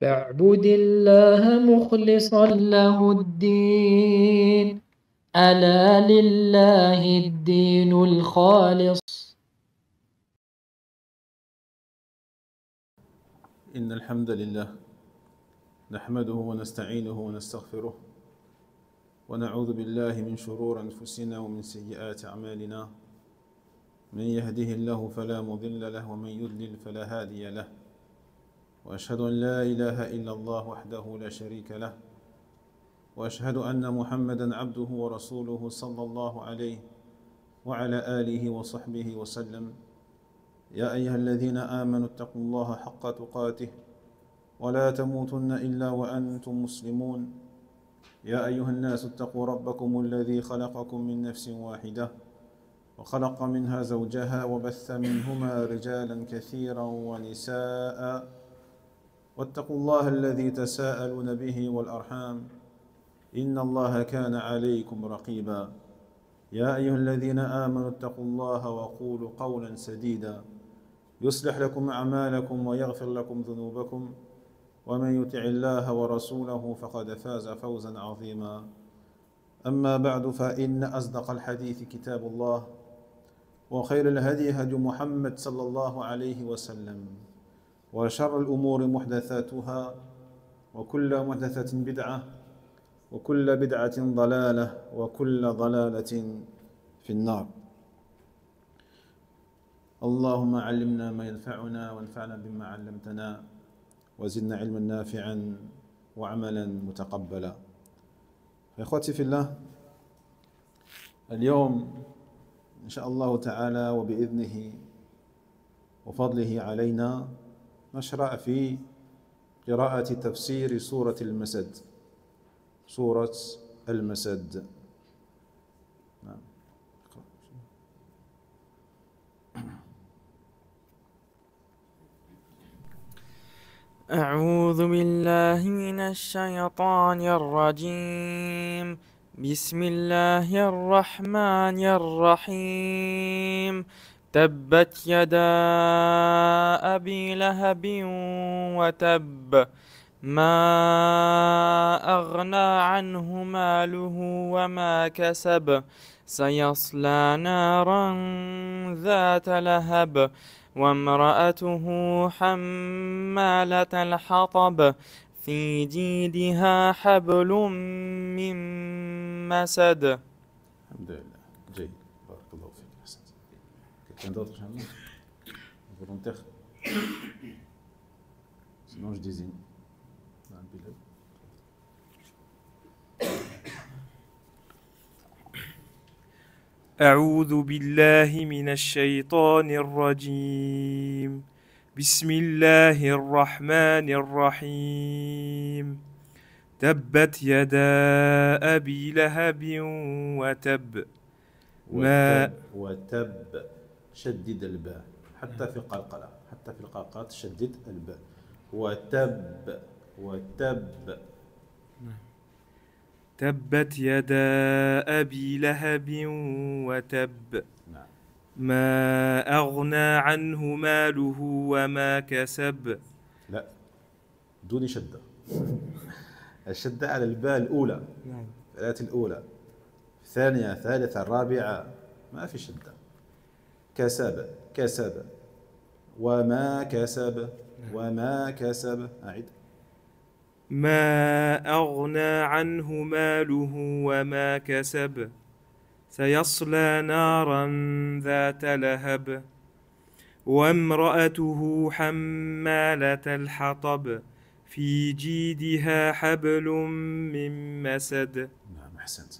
فاعبد الله مخلصا له الدين، ألا لله الدين الخالص. إن الحمد لله نحمده ونستعينه ونستغفره ونعوذ بالله من شرور أنفسنا ومن سيئات أعمالنا. من يهده الله فلا مضل له ومن يضلل فلا هادي له، وأشهد أن لا إله إلا الله وحده لا شريك له، وأشهد أن محمدا عبده ورسوله صلى الله عليه وعلى آله وصحبه وسلم. يا أيها الذين آمنوا اتقوا الله حق تقاته ولا تموتن إلا وأنتم مسلمون. يا أيها الناس اتقوا ربكم الذي خلقكم من نفس واحدة وخلق منها زوجها وبث منهما رجالا كثيرا ونساء، واتقوا الله الذي تساءلون به والأرحام إن الله كان عليكم رقيبا. يا أيها الذين آمنوا اتقوا الله وقولوا قولا سديدا يصلح لكم أعمالكم ويغفر لكم ذنوبكم، ومن يطع الله ورسوله فقد فاز فوزا عظيما. أما بعد، فإن أصدق الحديث كتاب الله، وخير الهدي هدي محمد صلى الله عليه وسلم، وشر الأمور محدثاتها، وكل محدثة بدعة، وكل بدعة ضلالة، وكل ضلالة في النار. اللهم علمنا ما ينفعنا وانفعنا بما علمتنا وزدنا علما نافعا وعملا متقبلا. إخوتي في الله، اليوم إن شاء الله تعالى وبإذنه وفضله علينا نشرع في قراءة تفسير سورة المسد. سورة المسد. نعم. أعوذ بالله من الشيطان الرجيم. بسم الله الرحمن الرحيم. تبت يدا أبي لهب وتب، ما أغنى عنه ماله وما كسب، سيصلى نارا ذات لهب، وامرأته حمالة الحطب، في جيدها حبل من مسد. الحمد لله. جيد، بارك الله فيك. أحسنت. Quelqu'un d'autre, Inch'Allah? Volontaire? Sinon, je désigne. أعوذ بالله من الشيطان الرجيم. بسم الله الرحمن الرحيم. تبت يدا أبي لهب وتب. وتب شدد الباء حتى في القلقلة، حتى في القلقلة شدد الباء. وتب تبت يدا أبي لهب وتب، ما أغنى عنه ماله وما كسب. لا، دون شدة. الشدة على الباء الأولى، الآية الأولى، الثانية، الثالثة، الرابعة، ما في شدة. كسب وما كسب أعد. ما أغنى عنه ماله وما كسب، سيصلى نارا ذات لهب، وامرأته حمالة الحطب، في جيدها حبل من مسد. نعم، أحسنت.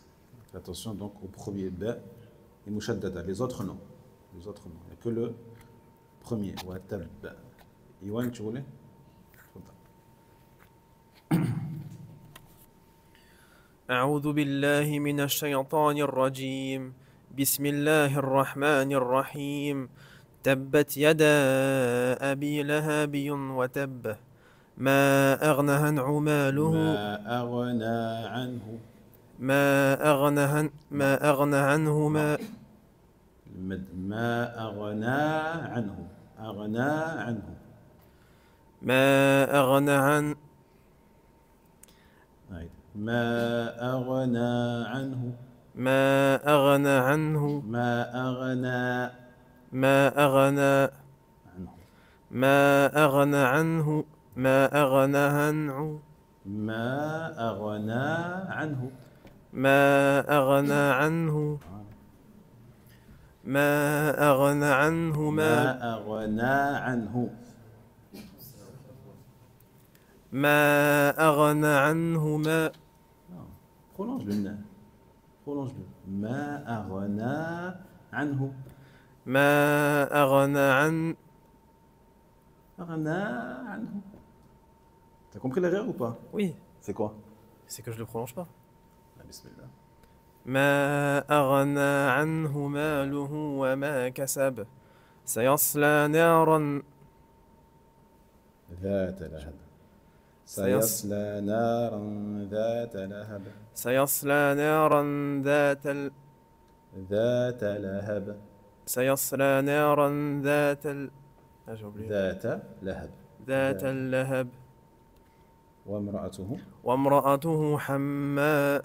Attention donc au premier ba et mushaddada. Les autres non. Il n'y a que le premier. Watab. Iwan, tu voulais? أعوذ بالله من الشيطان الرجيم. بسم الله الرحمن الرحيم. تبت يدا أبي لهب وتب، ما أغنى عنه ماله ما أغنى عنه ما أغنى عنه ما أغنى ما أغنى عنه ما أغنى عنه ما أغنى عنه ما أغنى عنه ما أغنى عنه ما أغنى عنه ما أغنى عنه ما أغنى عنه ما prolonge le na prolonge le ما أغنى عنه ما أغنى عن أغنى عنه. T'as compris la règle ou pas? Oui, C'est quoi? c'est que je le prolonge pas. Bismillah. ما أغنى عنه ماله وما كسب سيصلى نارا ذات لهب سيصلى نارا ذات لهب سيصلى نارا ذات لهب سيصلى نارا ذات لهب ذات اللهب وامرأته حمالة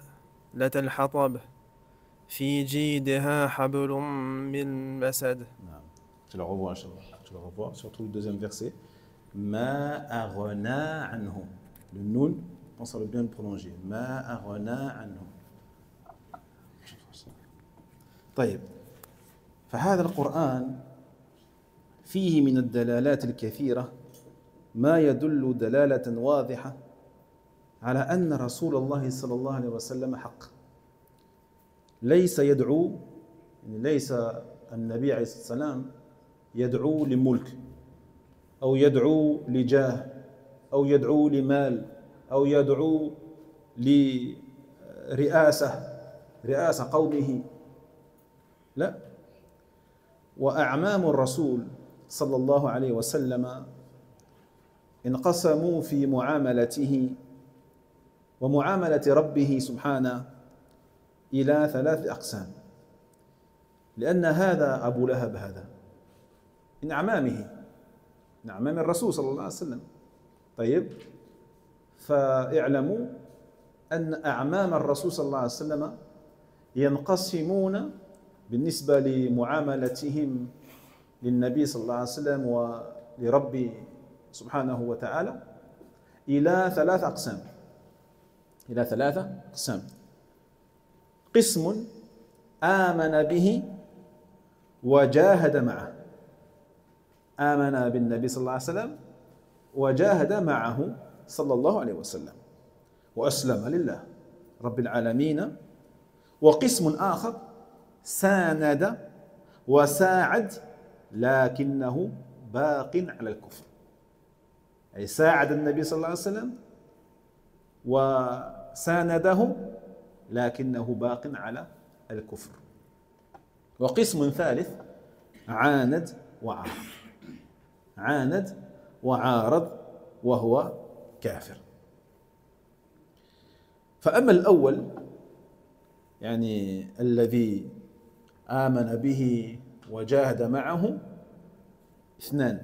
الحطب في جيدها حبل من مسد. Tu le revois, Inch'Allah. Tu le revois, surtout le deuxième verset. Ma aghna anhu. Le noun, pense à le bien le prolonger. Ma aghna anhu. طيب. فهذا القرآن فيه من الدلالات الكثيرة ما يدل دلالة واضحة على أن رسول الله صلى الله عليه وسلم حق. ليس يدعو، ليس النبي عليه الصلاة والسلام يدعو لملك أو يدعو لجاه أو يدعو لمال أو يدعو لرئاسة قومه، لا. وأعمام الرسول صلى الله عليه وسلم انقسموا في معاملته ومعاملة ربه سبحانه إلى 3 أقسام، لأن هذا أبو لهب هذا من أعمامه، من أعمام الرسول صلى الله عليه وسلم. طيب، فاعلموا أن أعمام الرسول صلى الله عليه وسلم ينقسمون بالنسبة لمعاملتهم للنبي صلى الله عليه وسلم ولربه سبحانه وتعالى إلى 3 أقسام. إلى 3 أقسام. قسم آمن به وجاهد معه، آمن بالنبي صلى الله عليه وسلم وجاهد معه صلى الله عليه وسلم وأسلم لله رب العالمين. وقسم آخر ساند وساعد لكنه باق على الكفر، أي ساعد النبي صلى الله عليه وسلم وسانده لكنه باق على الكفر. وقسم ثالث عاند وعارض، عاند وعارض وهو كافر. فأما الأول يعني الذي آمن به وجاهد معه اثنان،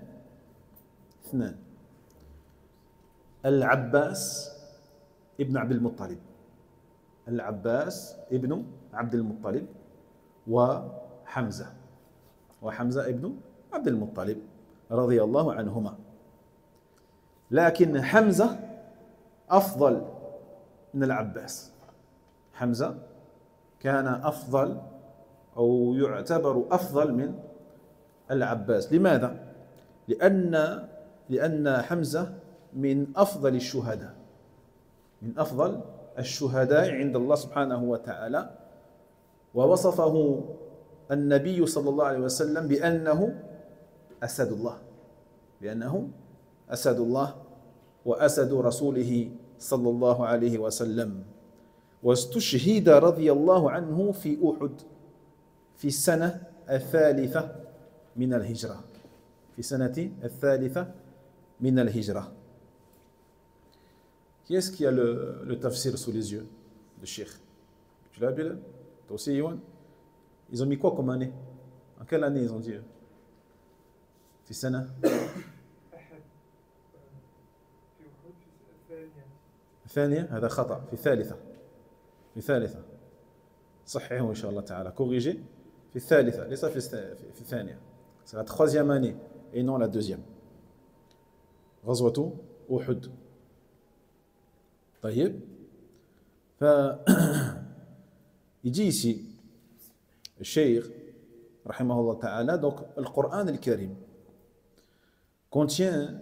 العباس ابن عبد المطلب، العباس ابن عبد المطلب وحمزة ابن عبد المطلب رضي الله عنهما. لكن حمزة أفضل من العباس، حمزة كان أفضل أو يعتبر أفضل من العباس. لماذا؟ لأن حمزة من أفضل الشهداء، من أفضل الشهداء عند الله سبحانه وتعالى. ووصفه النبي صلى الله عليه وسلم بأنه أسد الله، بأنه أسد الله وأسد رسوله صلى الله عليه وسلم. واستشهد رضي الله عنه في أحد في السنة 3 من الهجرة، في سنة 3 من الهجرة. Qui est-ce qui a le tafsir sous les yeux? Le cheikh. Tu l'as, Bilal? Toi aussi, Yohan? Ils ont mis quoi comme année? En quelle année ils ont dit? في سنة الثانية هذا خطأ في الثالثة في الثالثة صححه إن شاء الله تعالى corrigé في الثالثة ليس في الثانية c'est la troisième année et non la deuxième غزوة أحد طيب il dit ici le cheikh rahimahullah ta'ala donc le Coran al-Karim contient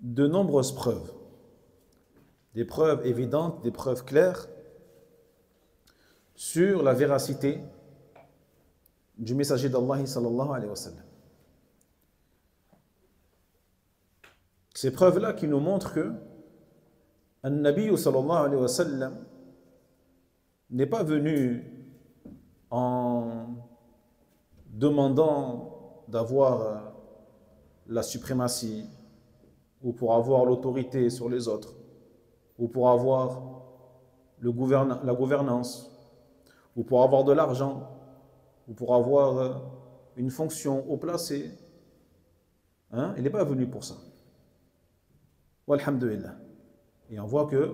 de nombreuses preuves, des preuves évidentes, des preuves claires sur la véracité du messager d'Allah sallallahu alayhi wa sallam. Ces preuves-là qui nous montrent que An-Nabi sallallahu alayhi wa sallam n'est pas venu en demandant d'avoir la suprématie ou pour avoir l'autorité sur les autres ou pour avoir la gouvernance ou pour avoir de l'argent ou pour avoir une fonction haut placée. Hein? Il n'est pas venu pour ça. Walhamdulillah. Et on voit que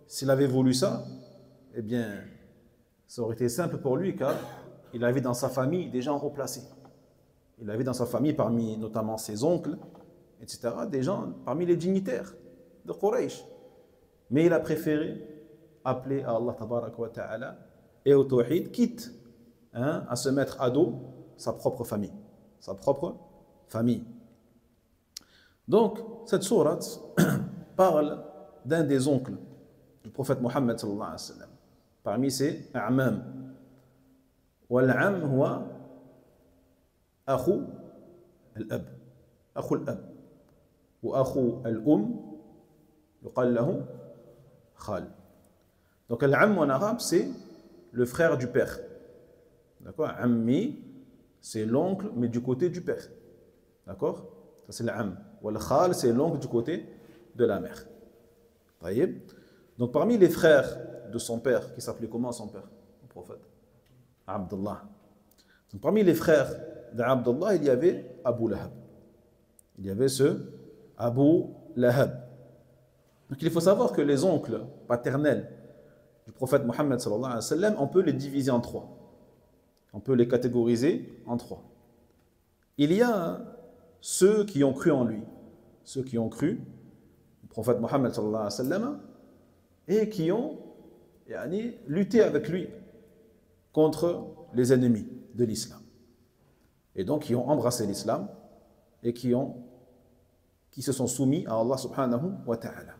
s'il avait voulu ça, eh bien, ça aurait été simple pour lui car il avait dans sa famille des gens haut placés. Il avait dans sa famille, parmi notamment ses oncles, etc., des gens parmi les dignitaires de Quraysh. Mais il a préféré appeler à Allah tabaraka wa ta'ala et au tawhid, quitte à se mettre à dos sa propre famille. Sa propre famille. Donc, cette sourate parle d'un des oncles du prophète Mohammed sallallahu alayhi wa sallam. Parmi ses a'mam. Wal-'am huwa akhu al-ab. Akhu al-ab. Ou akhu al-um yuqal lahu khal. Donc, al-'am en arabe, c'est le frère du père. D'accord? Ammi, c'est l'oncle, mais du côté du père. D'accord? Ça, c'est l'am. Ou al-khal, c'est l'oncle du côté de la mère. Taïb. Donc, parmi les frères de son père, qui s'appelait comment son père? Le prophète Abdullah. Donc, parmi les frères d'Abdullah, il y avait Abu Lahab. Il y avait ce Abu Lahab. Donc, il faut savoir que les oncles paternels du prophète Mohammed sallallahu alayhi wa sallam, on peut les diviser en trois. On peut les catégoriser en trois. Il y a ceux qui ont cru en lui, ceux qui ont cru au prophète Mohammed sallallahu alayhi wa sallam et qui ont lutté avec lui contre les ennemis de l'islam. Et donc qui ont embrassé l'islam et qui se sont soumis à Allah subhanahu wa ta'ala.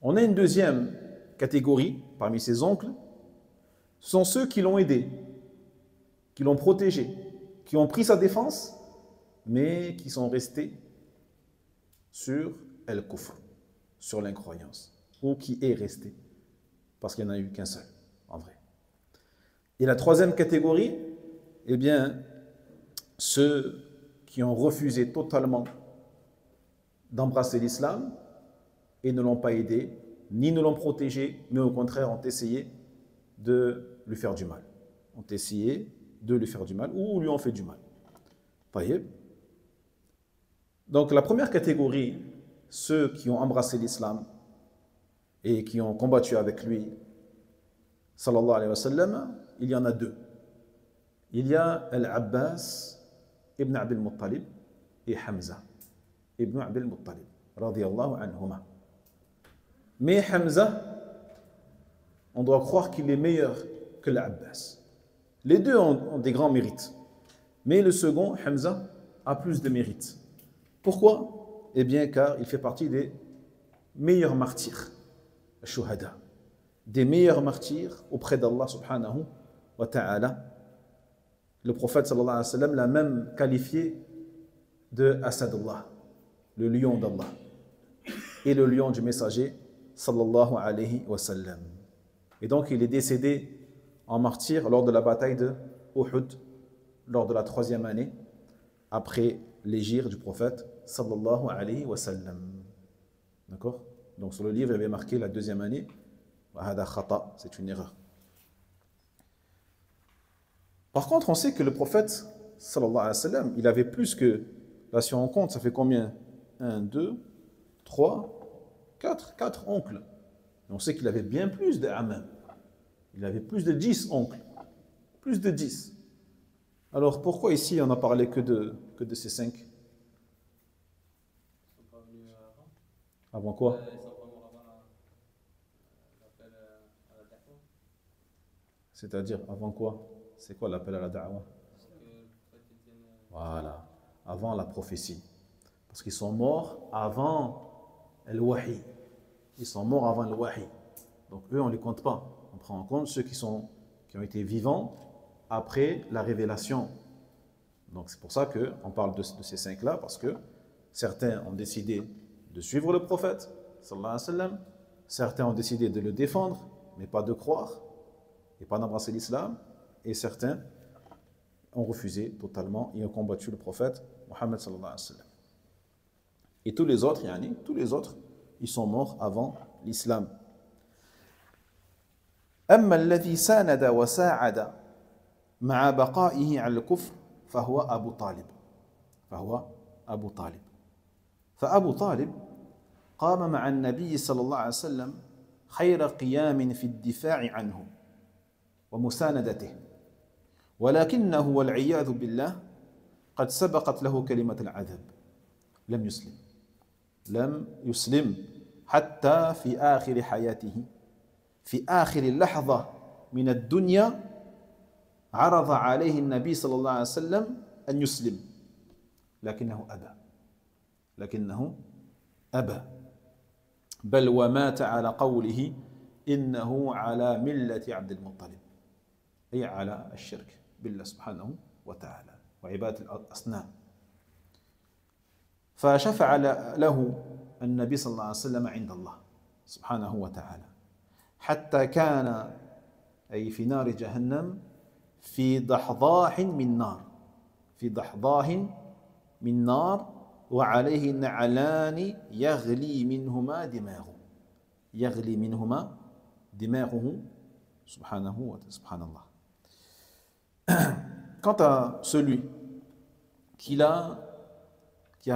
On a une deuxième catégorie parmi ses oncles, ce sont ceux qui l'ont aidé, qui l'ont protégé, qui ont pris sa défense, mais qui sont restés sur el-kufr, sur l'incroyance, ou qui est resté, parce qu'il n'y en a eu qu'un seul, en vrai. Et la troisième catégorie, eh bien, ceux qui ont refusé totalement d'embrasser l'islam et ne l'ont pas aidé, ni ne l'ont protégé, mais au contraire ont essayé de lui faire du mal. Ont essayé de lui faire du mal ou lui ont fait du mal. Taïeb. Donc la première catégorie, ceux qui ont embrassé l'islam et qui ont combattu avec lui, sallallahu alayhi wa sallam, il y en a deux. Il y a Al-Abbas ibn Abdul Muttalib et Hamza ibn Abdul Muttalib, radiyallahu anhuma. Mais Hamza, on doit croire qu'il est meilleur que l'Abbas. Les deux ont des grands mérites. Mais le second, Hamza, a plus de mérites. Pourquoi? Eh bien, car il fait partie des meilleurs martyrs, shuhada, des meilleurs martyrs auprès d'Allah subhanahu wa ta'ala. Le prophète sallallahu alayhi wa sallam l'a même qualifié de Asadullah, le lion d'Allah, et le lion du messager sallallahu alayhi wa sallam. Et donc il est décédé en martyr lors de la bataille de Uhud, lors de la 3e année après l'hégire du prophète sallallahu alayhi wa sallam. D'accord? Donc sur le livre il y avait marqué la 2e année. C'est une erreur. Par contre, on sait que le prophète sallallahu alayhi wa sallam, il avait plus que, là si on compte, ça fait combien? 1, 2, 3, Quatre oncles. Et on sait qu'il avait bien plus d'amam. Il avait plus de 10 oncles. Plus de 10. Alors pourquoi ici on n'a parlé que de ces 5? Avant quoi? C'est-à-dire avant quoi? C'est quoi l'appel à la da'wa? Voilà, avant la prophétie. Parce qu'ils sont morts avant le wahi. Ils sont morts avant le wahi. Donc eux, on ne les compte pas. On prend en compte ceux qui ont été vivants après la révélation. Donc c'est pour ça qu'on parle de ces 5-là, parce que certains ont décidé de suivre le prophète, sallallahu alayhi wa sallam. Certains ont décidé de le défendre, mais pas de croire, et pas d'embrasser l'islam. Et certains ont refusé totalement et ont combattu le prophète Mohammed sallallahu alayhi wa sallam. Et tous les autres, ils sont morts avant l'islam. أما الذي ساند وساعد مع بقائه على الكفر فهو أبو طالب. فأبو طالب قام مع النبي صلى الله عليه وسلم خير قيام في الدفاع عنه ومساندته، ولكنه والعياذ بالله قد سبقت له كلمة العذاب. لم يسلم حتى في آخر حياته، في آخر لحظة من الدنيا عرض عليه النبي صلى الله عليه وسلم أن يسلم، لكنه أبى بل ومات على قوله إنه على ملة عبد المطلب، أي على الشرك بالله سبحانه وتعالى وعبادة الأصنام. فشفع له النبي صلى الله عليه وسلم عند الله سبحانه وتعالى، حتى كان أي في نار جهنم في ضحضاح من نار وعليه نعلان يغلي منهما دماغه سبحانه سبحان الله. Quant à celui qui a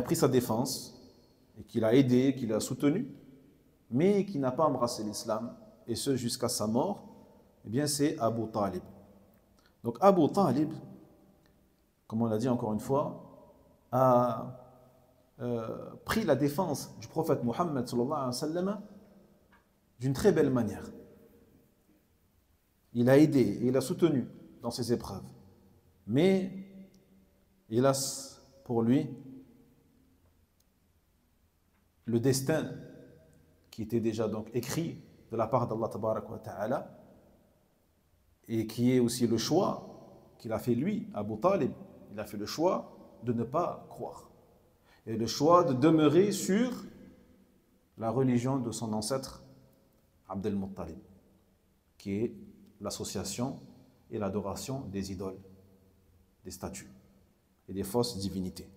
pris sa défense et qui l'a aidé, qui l'a soutenu, mais qui n'a pas embrassé l'islam, et ce jusqu'à sa mort, eh bien c'est Abu Talib. Donc Abu Talib, comme on l'a dit encore une fois, a pris la défense du prophète Mohammed sallallahu alayhi wa sallam d'une très belle manière. Il a aidé et il a soutenu dans ses épreuves. Mais, hélas, pour lui, le destin qui était déjà donc écrit de la part d'Allah tabaraka wa ta'ala, et qui est aussi le choix qu'il a fait lui, Abu Talib, il a fait le choix de ne pas croire. Et le choix de demeurer sur la religion de son ancêtre, Abd al-Muttalib, qui est l'association et l'adoration des idoles, des statues et des fausses divinités.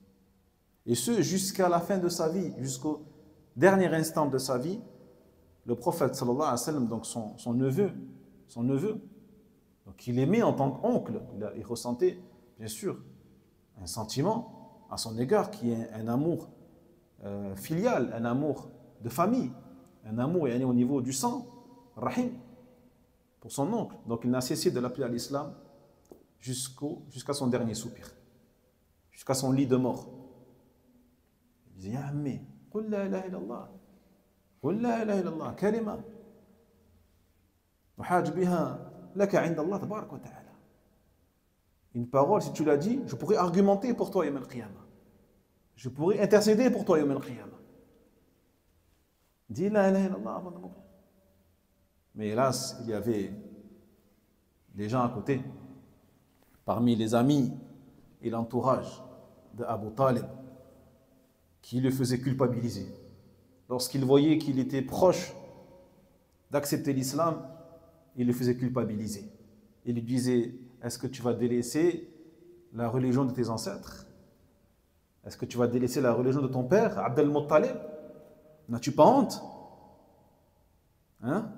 Et ce, jusqu'à la fin de sa vie, jusqu'au dernier instant de sa vie, le prophète sallallahu alayhi wa sallam, donc son neveu, donc il aimait en tant qu'oncle, il ressentait bien sûr un sentiment à son égard qui est un amour filial, un amour de famille, un amour au niveau du sang, rahim, pour son oncle. Donc il n'a cessé de l'appeler à l'islam jusqu'à son dernier soupir, jusqu'à son lit de mort. Il disait, Ya ammi, qul la ilaha illallah, qul la ilaha illallah, kalima, uhaj biha laka inda Allah tabarak wa ta'ala. Une parole, si tu l'as dit, je pourrais argumenter pour toi, Yawm al-Qiyamah. Je pourrais intercéder pour toi, Yawm al-Qiyamah. Dis la ilaha illallah avant de mourir. Mais hélas, il y avait des gens à côté, parmi les amis et l'entourage d'Abu Talib, qui le faisaient culpabiliser. Lorsqu'ils voyaient qu'il était proche d'accepter l'islam, ils le faisaient culpabiliser. Ils lui disaient, est-ce que tu vas délaisser la religion de tes ancêtres? Est-ce que tu vas délaisser la religion de ton père, Abd al-Muttalib? N'as-tu pas honte? Hein?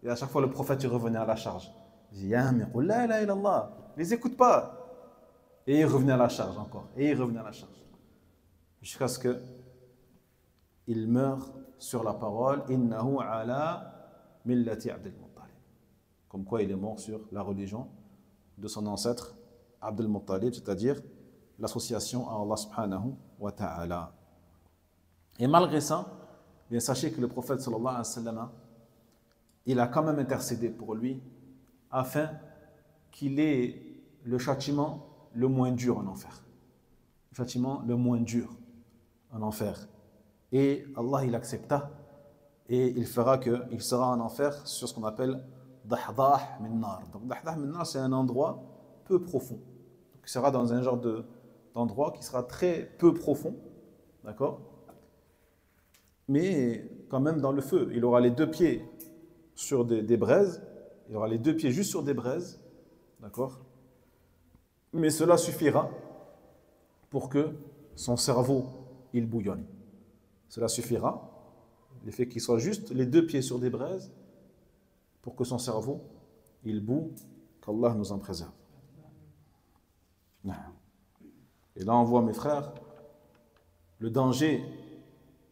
Et à chaque fois, le prophète il revenait à la charge. Il disait, Ya mais qul la ilaha illallah, les écoute pas. Et il revenait à la charge encore. Et il revenait à la charge. Jusqu'à ce qu'il meure sur la parole innahu ala millati Abdul Muttalib. Comme quoi il est mort sur la religion de son ancêtre Abdul Muttalib, c'est-à-dire l'association à Allah subhanahu wa ta'ala. Et malgré ça, bien sachez que le prophète sallallahu alayhi wa sallam, il a quand même intercédé pour lui afin qu'il ait le châtiment le moins dur en enfer. Le châtiment le moins dur en enfer. Et Allah, il accepta et il fera qu'il sera en enfer sur ce qu'on appelle Dahdah min nar. Donc Dahdah min nar, c'est un endroit peu profond. Donc, il sera dans un genre d'endroit qui sera très peu profond, d'accord? Mais quand même dans le feu. Il aura les deux pieds sur des braises, il aura les deux pieds juste sur des braises, d'accord? Mais cela suffira pour que son cerveau, il bouillonne. Cela suffira, le fait qu'il soit juste les deux pieds sur des braises, pour que son cerveau, il boue, qu'Allah nous en préserve. Et là, on voit, mes frères, le danger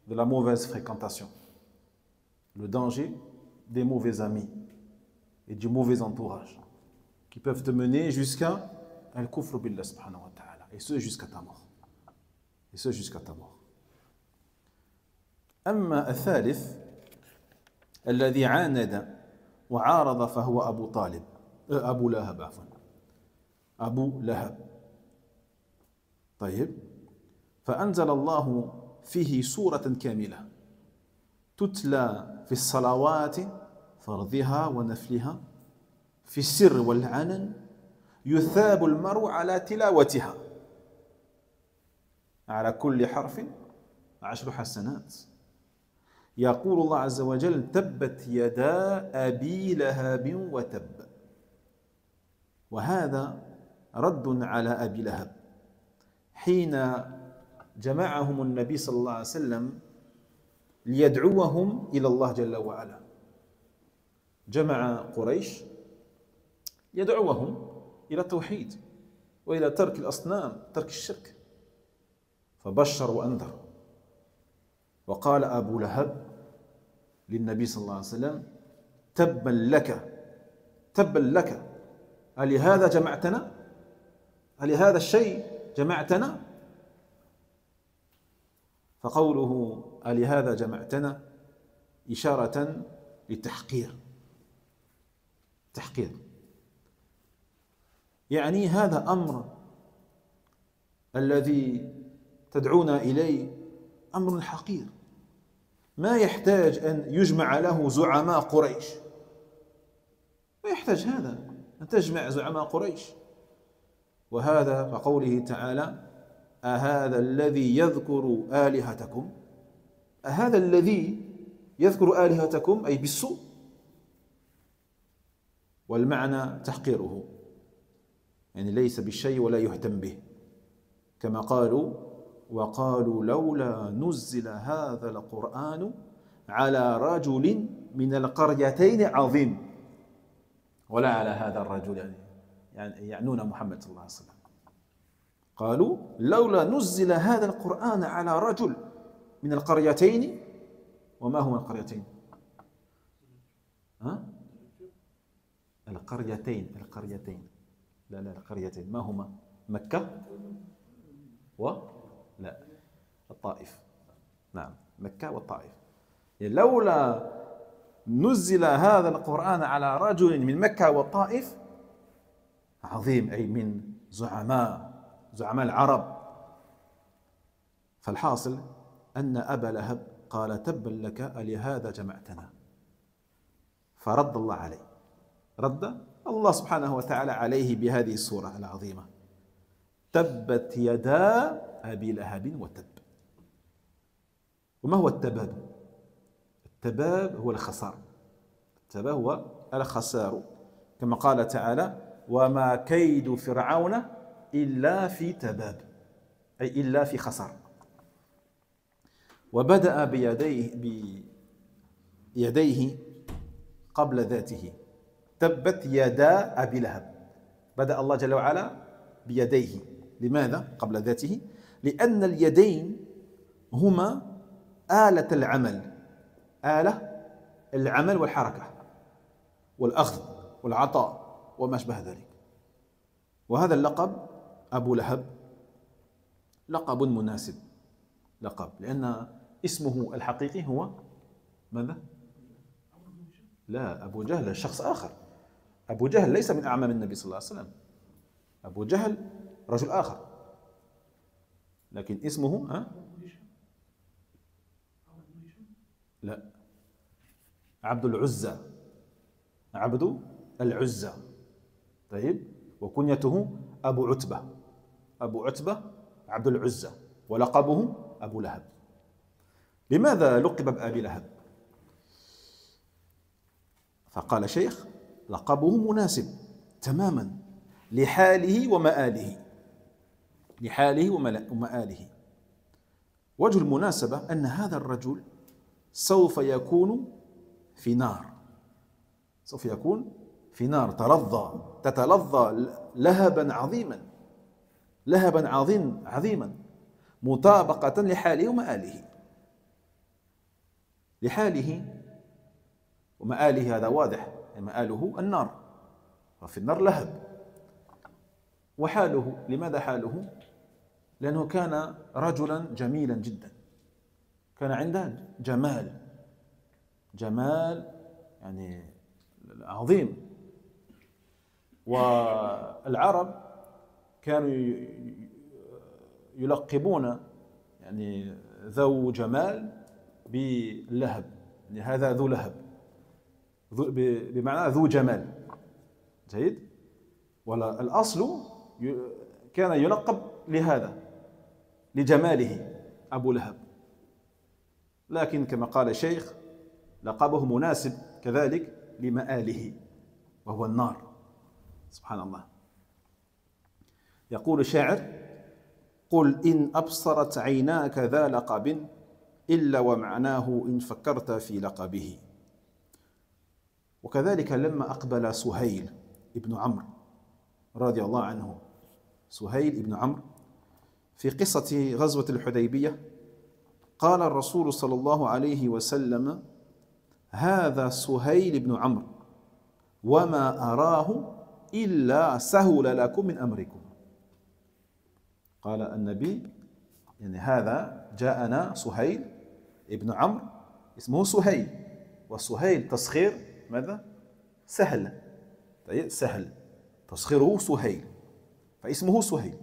de la mauvaise fréquentation, le danger des mauvais amis et du mauvais entourage qui peuvent te mener jusqu'à al-kufr billah subhanahu wa ta'ala, et ce jusqu'à ta mort. Et ce jusqu'à ta mort. أما الثالث الذي عاند وعارض فهو أبو لهب عفوا أبو لهب. طيب، فأنزل الله فيه سورة كاملة تتلى في الصلوات فرضها ونفلها في السر والعلن يثاب المرء على تلاوتها على كل حرف 10 حسنات. يقول الله عز وجل تبت يدا أبي لهب وتب. وهذا رد على أبي لهب حين جمعهم النبي صلى الله عليه وسلم ليدعوهم إلى الله جل وعلا. جمع قريش يدعوهم إلى التوحيد وإلى ترك الأصنام، ترك الشرك، فبشر وأنذر. وقال أبو لهب للنبي صلى الله عليه وسلم تبا لك تبا لك، ألهذا جمعتنا؟ ألهذا الشيء جمعتنا؟ فقوله ألهذا جمعتنا إشارة للتحقير، تحقير، يعني هذا أمر الذي تدعونا إليه أمر حقير، ما يحتاج أن يجمع له زعماء قريش، ما يحتاج هذا أن تجمع زعماء قريش. وهذا كقوله تعالى أهذا الذي يذكر آلهتكم، أهذا الذي يذكر آلهتكم أي بالسوء، والمعنى تحقيره، يعني ليس بالشيء ولا يهتم به، كما قالوا وقالوا لولا نزل هذا القرآن على رجل من القريتين عظيم، ولا على هذا الرجل، يعني يعنون محمد صلى الله عليه وسلم. قالوا لولا نزل هذا القرآن على رجل من القريتين. وما هما القريتين؟ القريتين لا القريتين ما هما؟ مكة لا الطائف. نعم، مكة والطائف. لولا نزل هذا القرآن على رجل من مكة والطائف عظيم، أي من زعماء العرب. فالحاصل أن أبا لهب قال تبا لك ألهذا جمعتنا، فرد الله عليه، رد الله سبحانه وتعالى عليه بهذه السورة العظيمة تبت يدا أبي لهب وتب. وما هو التباب؟ التباب هو الخسار، التباب هو الخسار، كما قال تعالى وما كيد فرعون إلا في تباب، أي إلا في خسار. وبدأ بيديه قبل ذاته، تبت يدا أبي لهب، بدأ الله جل وعلا بيديه. لماذا قبل ذاته؟ لأن اليدين هما آلة العمل آلة العمل والحركة والأخذ والعطاء وما أشبه ذلك. وهذا اللقب أبو لهب لقب مناسب، لقب، لأن اسمه الحقيقي هو ماذا؟ لا، أبو جهل شخص آخر. أبو جهل ليس من أعمام النبي صلى الله عليه وسلم. أبو جهل رجل آخر، لكن اسمه لا، عبد العزى، عبد العزى. طيب، وكنيته أبو عتبة، أبو عتبة عبد العزى، ولقبه أبو لهب. لماذا لقب بأبي لهب؟ فقال شيخ: لقبه مناسب تماما لحاله ومآله، لحاله ومآله. وجه المناسبة أن هذا الرجل سوف يكون في نار، سوف يكون في نار تتلظى لهبا عظيما، لهبا عظيما مطابقة لحاله ومآله. لحاله ومآله هذا واضح، مآله النار، وفي النار لهب. وحاله، لماذا حاله؟ لأنه كان رجلا جميلا جدا، كان عنده جمال يعني عظيم. والعرب كانوا يلقبون يعني ذو جمال باللهب، يعني هذا ذو لهب، بمعنى ذو جمال. جيد. والأصل كان يلقب لهذا، لجماله، أبو لهب. لكن كما قال الشيخ لقبه مناسب كذلك لمآله وهو النار. سبحان الله. يقول الشاعر: قل إن أبصرت عيناك ذا لقب إلا ومعناه إن فكرت في لقبه. وكذلك لما أقبل سهيل ابن عمرو رضي الله عنه، سهيل ابن عمرو، في قصة غزوة الحديبية، قال الرسول صلى الله عليه وسلم: هذا سهيل بن عمرو وما أراه إلا سهل لكم من أمركم. قال النبي يعني هذا جاءنا سهيل ابن عمرو، اسمه سهيل، وسهيل تصغير ماذا؟ سهل. طيب، سهل تصغيره سهيل، فاسمه سهيل.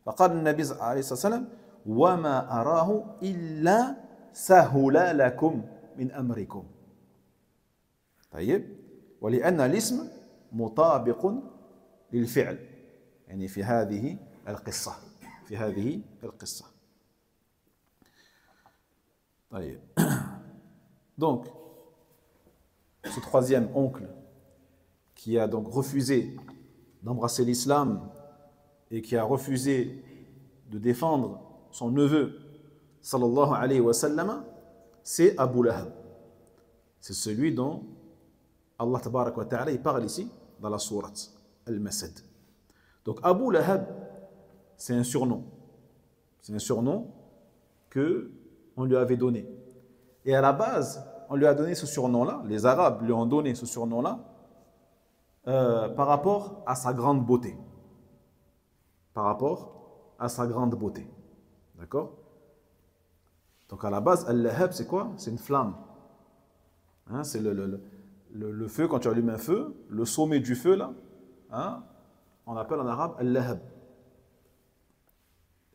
فقال النبي عليه الصلاة والسلام: وما أراه إلا سهل لكم من أمركم. طيب، ولأن الاسم مطابق للفعل، يعني في هذه القصة، في هذه القصة. طيب. Donc, ce troisième oncle qui a donc refusé d'embrasser l'islam et qui a refusé de défendre son neveu, sallallahu alayhi wa sallam, c'est Abu Lahab. C'est celui dont Allah tabarak wa ta'ala parle ici dans la sourate Al-Masad. Donc Abu Lahab, c'est un surnom. C'est un surnom qu'on lui avait donné. Et à la base, on lui a donné ce surnom-là, les Arabes lui ont donné ce surnom-là par rapport à sa grande beauté. Par rapport à sa grande beauté. D'accord? Donc à la base, Al-Lahab, c'est quoi? C'est une flamme. Hein, c'est le feu, quand tu allumes un feu, le sommet du feu, là, hein, on appelle en arabe Al-Lahab.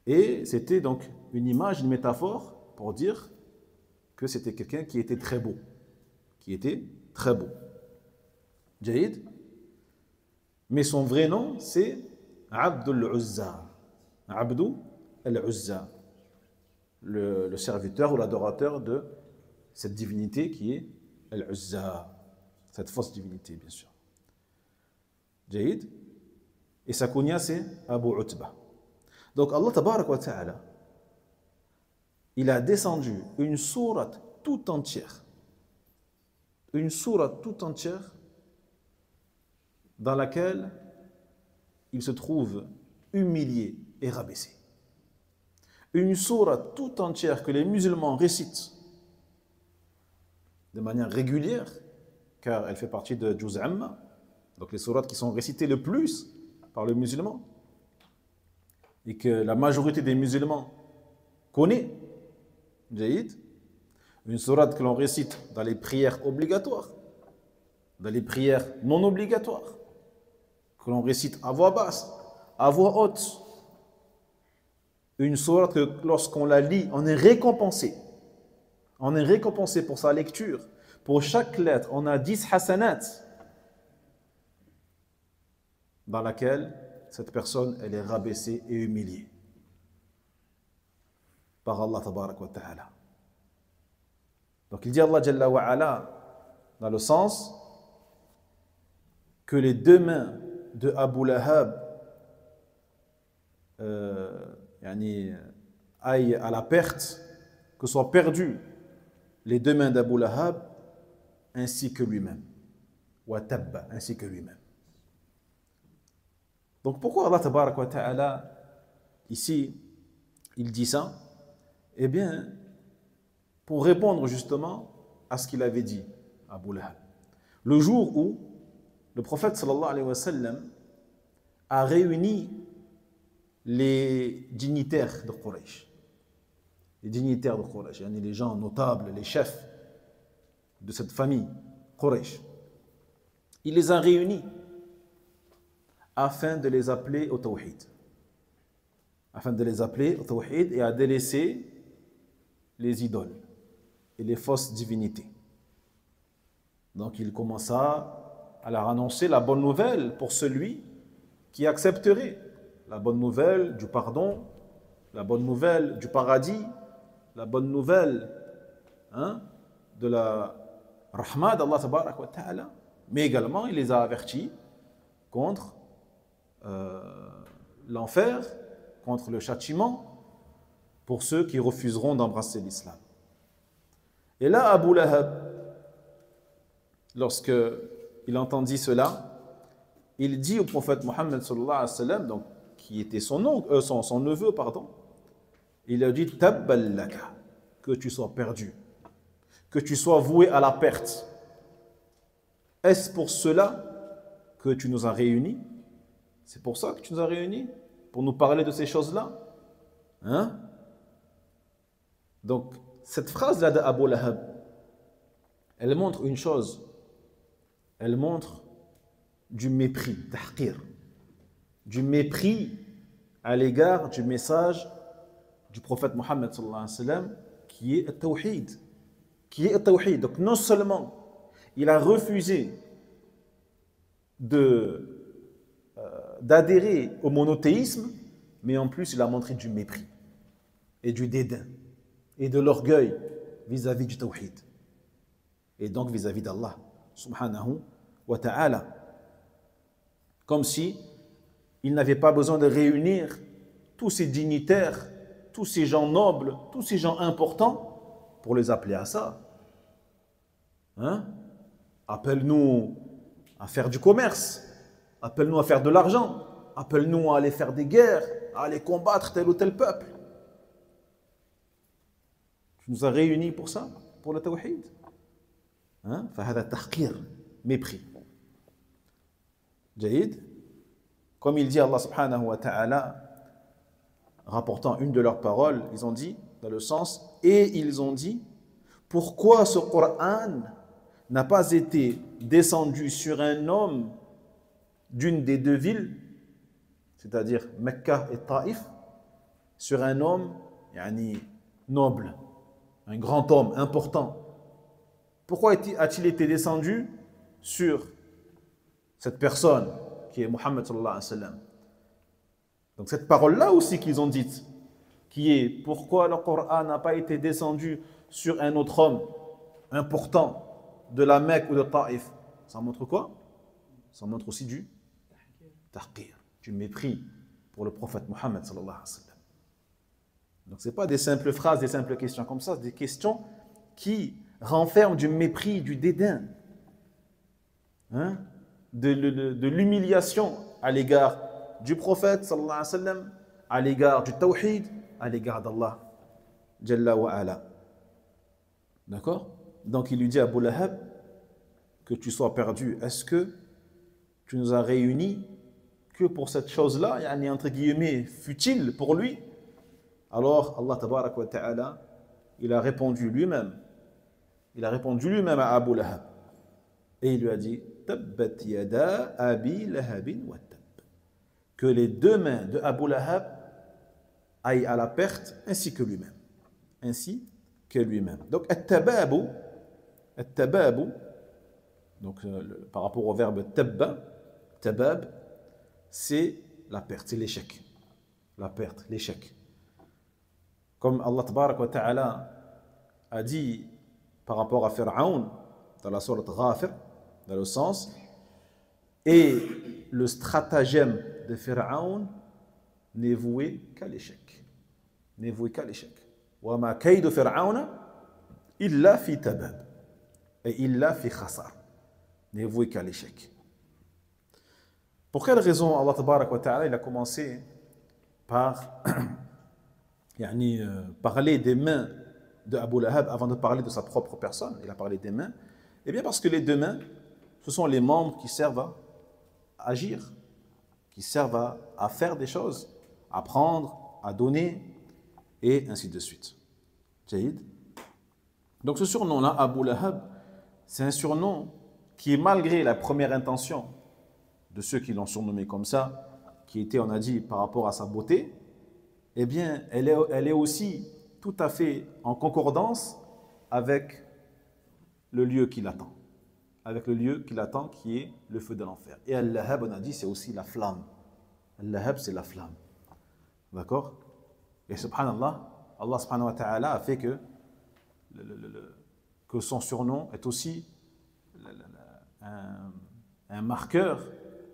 Et c'était donc une image, une métaphore pour dire que c'était quelqu'un qui était très beau. Qui était très beau. Jaïd. Mais son vrai nom, c'est Abdul Uzza. Abdul Uzza. Le serviteur ou l'adorateur de cette divinité qui est Al-Uzza. Cette fausse divinité, bien sûr. Jaïd. Et sa kunya, c'est Abu Utba. Donc Allah tabarak wa ta'ala, il a descendu une sourate tout entière. Une sourate tout entière dans laquelle il se trouve humilié et rabaissé. Une sourate tout entière que les musulmans récitent de manière régulière, car elle fait partie de Juz Amma, donc les sourates qui sont récitées le plus par le musulman, et que la majorité des musulmans connaît, Jaïd, une sourate que l'on récite dans les prières obligatoires, dans les prières non obligatoires, que l'on récite à voix basse, à voix haute. Une sourate que lorsqu'on la lit, on est récompensé. On est récompensé pour sa lecture. Pour chaque lettre, on a 10 hasanat dans laquelle cette personne, elle est rabaissée et humiliée par Allah tabarak wa ta'ala. Donc il dit Allah Jalla wa Ala dans le sens que les deux mains de Abu Lahab aillent à la perte, que soient perdues les deux mains d'Abu Lahab ainsi que lui-même, wa tabba, ainsi que lui-même. Donc pourquoi Allah tabarak wa ta'ala ici il dit ça? Eh bien, pour répondre justement à ce qu'il avait dit à Abu Lahab. Le jour où le prophète sallallahu alayhi wa sallam a réuni les dignitaires de Quraysh. Les dignitaires de Quraysh, les gens notables, les chefs de cette famille Quraysh. Il les a réunis afin de les appeler au tawhid. Afin de les appeler au tawhid et à délaisser les idoles et les fausses divinités. Donc il commença à leur annoncer la bonne nouvelle pour celui qui accepterait. La bonne nouvelle du pardon, la bonne nouvelle du paradis, la bonne nouvelle de la rahma d'Allah tabarak wa ta'ala. Mais également, il les a avertis contre l'enfer, contre le châtiment, pour ceux qui refuseront d'embrasser l'islam. Et là, Abu Lahab, lorsqu'il entendit cela, il dit au prophète Mohammed sallallahu alayhi wa sallam, donc, qui était son neveu, il a dit « Tabbal laka » que tu sois perdu, que tu sois voué à la perte. Est-ce pour cela que tu nous as réunis? C'est pour ça que tu nous as réunis? Pour nous parler de ces choses-là? Donc, cette phrase-là d'Abu Lahab, elle montre une chose. Elle montre du mépris, tahqir, du mépris à l'égard du message du prophète Mohammed sallallahu alayhi wa sallam, qui est al-tawhid. Qui est al-tawhid. Donc, non seulement il a refusé d'adhérer au monothéisme, mais en plus il a montré du mépris et du dédain et de l'orgueil vis-à-vis du tawhid et donc vis-à-vis d'Allah subhanahu wa ta'ala, comme si il n'avait pas besoin de réunir tous ces dignitaires, tous ces gens nobles, tous ces gens importants pour les appeler à ça. Appelle-nous à faire du commerce, appelle-nous à faire de l'argent, appelle-nous à aller faire des guerres, à aller combattre tel ou tel peuple. Tu nous as réunis pour ça, pour le tawhid. Fahada tahqir, mépris. Jaïd, comme il dit Allah subhanahu wa ta'ala, rapportant une de leurs paroles, ils ont dit, dans le sens, et ils ont dit, pourquoi ce Coran n'a pas été descendu sur un homme d'une des deux villes, c'est-à-dire Mecca et Taïf, sur un homme noble, un grand homme important. Pourquoi a-t-il été descendu sur cette personne qui est Muhammad sallallahu alayhi wa sallam? Donc cette parole-là aussi qu'ils ont dite, qui est pourquoi le Coran n'a pas été descendu sur un autre homme important de la Mecque ou de Taïf, ça montre quoi? Ça montre aussi du tahqir, du mépris pour le prophète Mohammed sallallahu alayhi wa sallam. Donc ce n'est pas des simples phrases, des simples questions comme ça, c'est des questions qui renferment du mépris, du dédain, de l'humiliation à l'égard du prophète sallallahu alayhi wa sallam, à l'égard du tawhid, à l'égard d'Allah Jalla wa ala. D'accord? Donc il lui dit à Abu Lahab, que tu sois perdu, est-ce que tu nous as réunis que pour cette chose-là, yani entre guillemets, futile pour lui? Alors Allah tabarak wa ta'ala, il a répondu lui-même à Abu Lahab. Et il lui a dit, Tabbat yada abi lahabin wa tab. Que les deux mains de Abu Lahab aillent à la perte, ainsi que lui-même. Donc, at-tababu, donc par rapport au verbe tabba, tabab, c'est la perte, c'est l'échec. La perte, l'échec. Comme Allah tabarak wa ta'ala a dit par rapport à Pharaon, dans la sourate Ghafir, dans le sens, et le stratagème de Pharaon n'est voué qu'à l'échec. N'est voué qu'à l'échec. Wa ma kaydu Pharaon illa fi tabab. Et illa fi khasar. N'est voué qu'à l'échec. Pour quelle raison Allah tabarak wa ta'ala il a commencé par parler des mains de Abu Lahab avant de parler de sa propre personne? Il a parlé des mains. Eh bien parce que les deux mains, ce sont les membres qui servent à agir, qui servent à faire des choses, à prendre, à donner, et ainsi de suite. Jaïd. Donc ce surnom-là, Abu Lahab, c'est un surnom qui, malgré la première intention de ceux qui l'ont surnommé comme ça, qui était, on a dit, par rapport à sa beauté, eh bien, elle est aussi tout à fait en concordance avec le lieu qui l'attend. Avec le lieu qui l'attend, qui est le feu de l'enfer. Et Al-Lahab, on a dit, c'est aussi la flamme. Al-Lahab, c'est la flamme. D'accord? Et subhanallah, Allah subhanahu wa ta'ala a fait que son surnom est aussi un marqueur,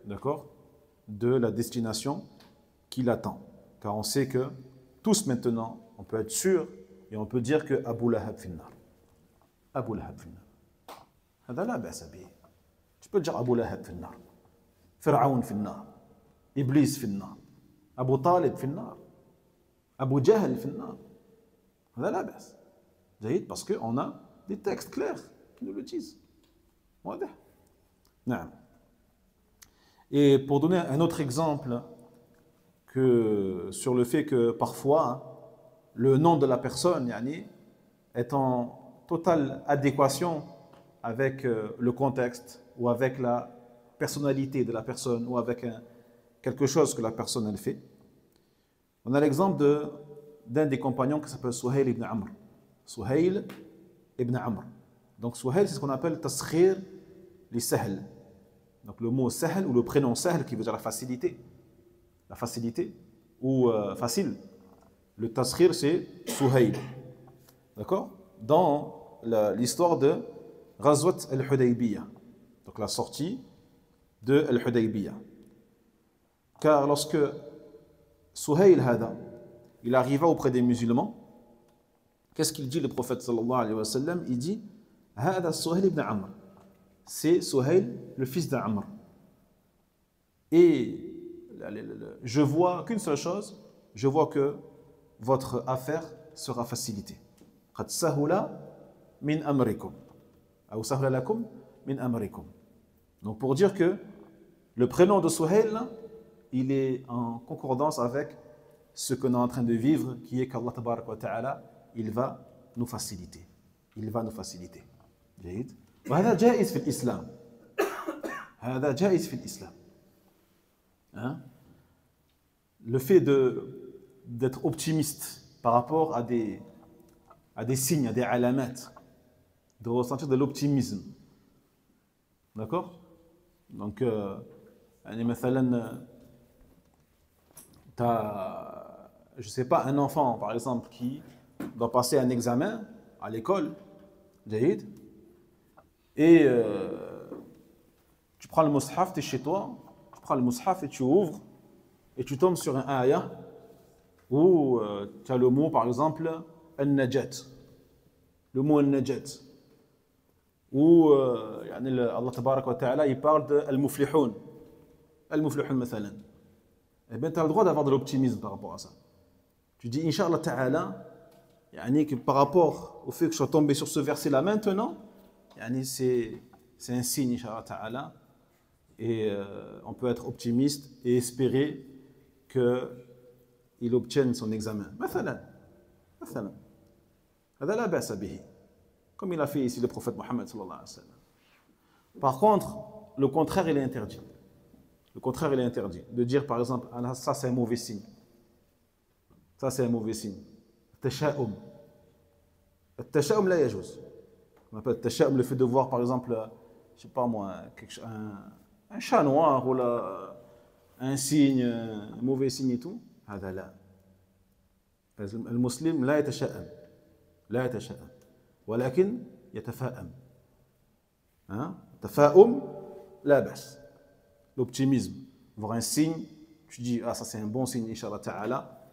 d'accord, de la destination qui l'attend. Car on sait que tous maintenant, on peut être sûr et on peut dire que Abu Lahab finnar. Abu Lahab finnar. هذا لا بأس به. Tu peux dire Abu Lahab finnar. Pharaon finnar. Iblis finnar. Abu Talib finnar. Abu Jahl finnar. هذا لا بأس. جيد parce qu'on a des textes clairs qui nous le disent. واضح. نعم. Et pour donner un autre exemple sur le fait que parfois le nom de la personne est en totale adéquation avec le contexte ou avec la personnalité de la personne ou avec quelque chose que la personne elle fait. On a l'exemple d'un des compagnons qui s'appelle Suhail ibn Amr. Suhail ibn Amr. Donc Suhail, c'est ce qu'on appelle taskhir li sahl. Donc le mot sahl ou le prénom sahl qui veut dire la facilité. La facilité ou facile. Le taskhir c'est Suhail. D'accord? Dans l'histoire de Ghazwat al-Hudaybiyah. Donc la sortie de al-Hudaybiyah. Car lorsque Suhail Hada, il arriva auprès des musulmans, qu'est-ce qu'il dit le prophète sallallahu alayhi wa sallam? Il dit Hada Suhail ibn Amr. C'est Suhail, le fils d'Amr. Et je vois qu'une seule chose, je vois que votre affaire sera facilitée. Qad sahula min amrikum. Ou sahula lakum min amrikum. Donc pour dire que le prénom de Suhail, il est en concordance avec ce que nous sommes en train de vivre, qui est qu'Allah tabarak wa ta'ala, il va nous faciliter. Il va nous faciliter. جيد. وهذا جائز في الإسلام. هذا جائز في الإسلام. Hein? Le fait d'être optimiste par rapport à des signes, à des alamat, de ressentir de l'optimisme. D'accord? Donc, je ne sais pas, un enfant, par exemple, qui doit passer un examen à l'école, Jaïd, et tu prends le mushaf, tu es chez toi, tu prends le mushaf et tu ouvres, et tu tombes sur un ayah où tu as le mot, par exemple, al-najat. Le mot al-najat. Où Allah tabarak wa ta'ala, il parle de al-muflihun. Al-muflihun, mathalan. Eh bien, tu as le droit d'avoir de l'optimisme par rapport à ça. Tu dis, Inch'Allah ta'ala, Yani que par rapport au fait que je sois tombé sur ce verset-là maintenant, yani c'est un signe, Inch'Allah Ta'ala, et on peut être optimiste et espérer qu'il obtienne son examen. مثلا هذا لا بأس به, comme il a fait ici le prophète Mohammed sallallahu alayhi wa sallam. Par contre, le contraire il est interdit. Le contraire il est interdit. De dire par exemple, ah, ça c'est un mauvais signe. Ça c'est un mauvais signe. التشاؤم. التشاؤم لا يجوز. On appelle التشاؤم le fait de voir par exemple, je sais pas moi, un chat noir ou là, un signe, un mauvais signe et tout. هذا لا. المسلم لا يتشائم. لا يتشائم. ولكن يتفاءم. تفاؤم لا بأس. L'optimisme, voir un signe, tu dis ah ça c'est un bon signe Inch'Allah Ta'ala,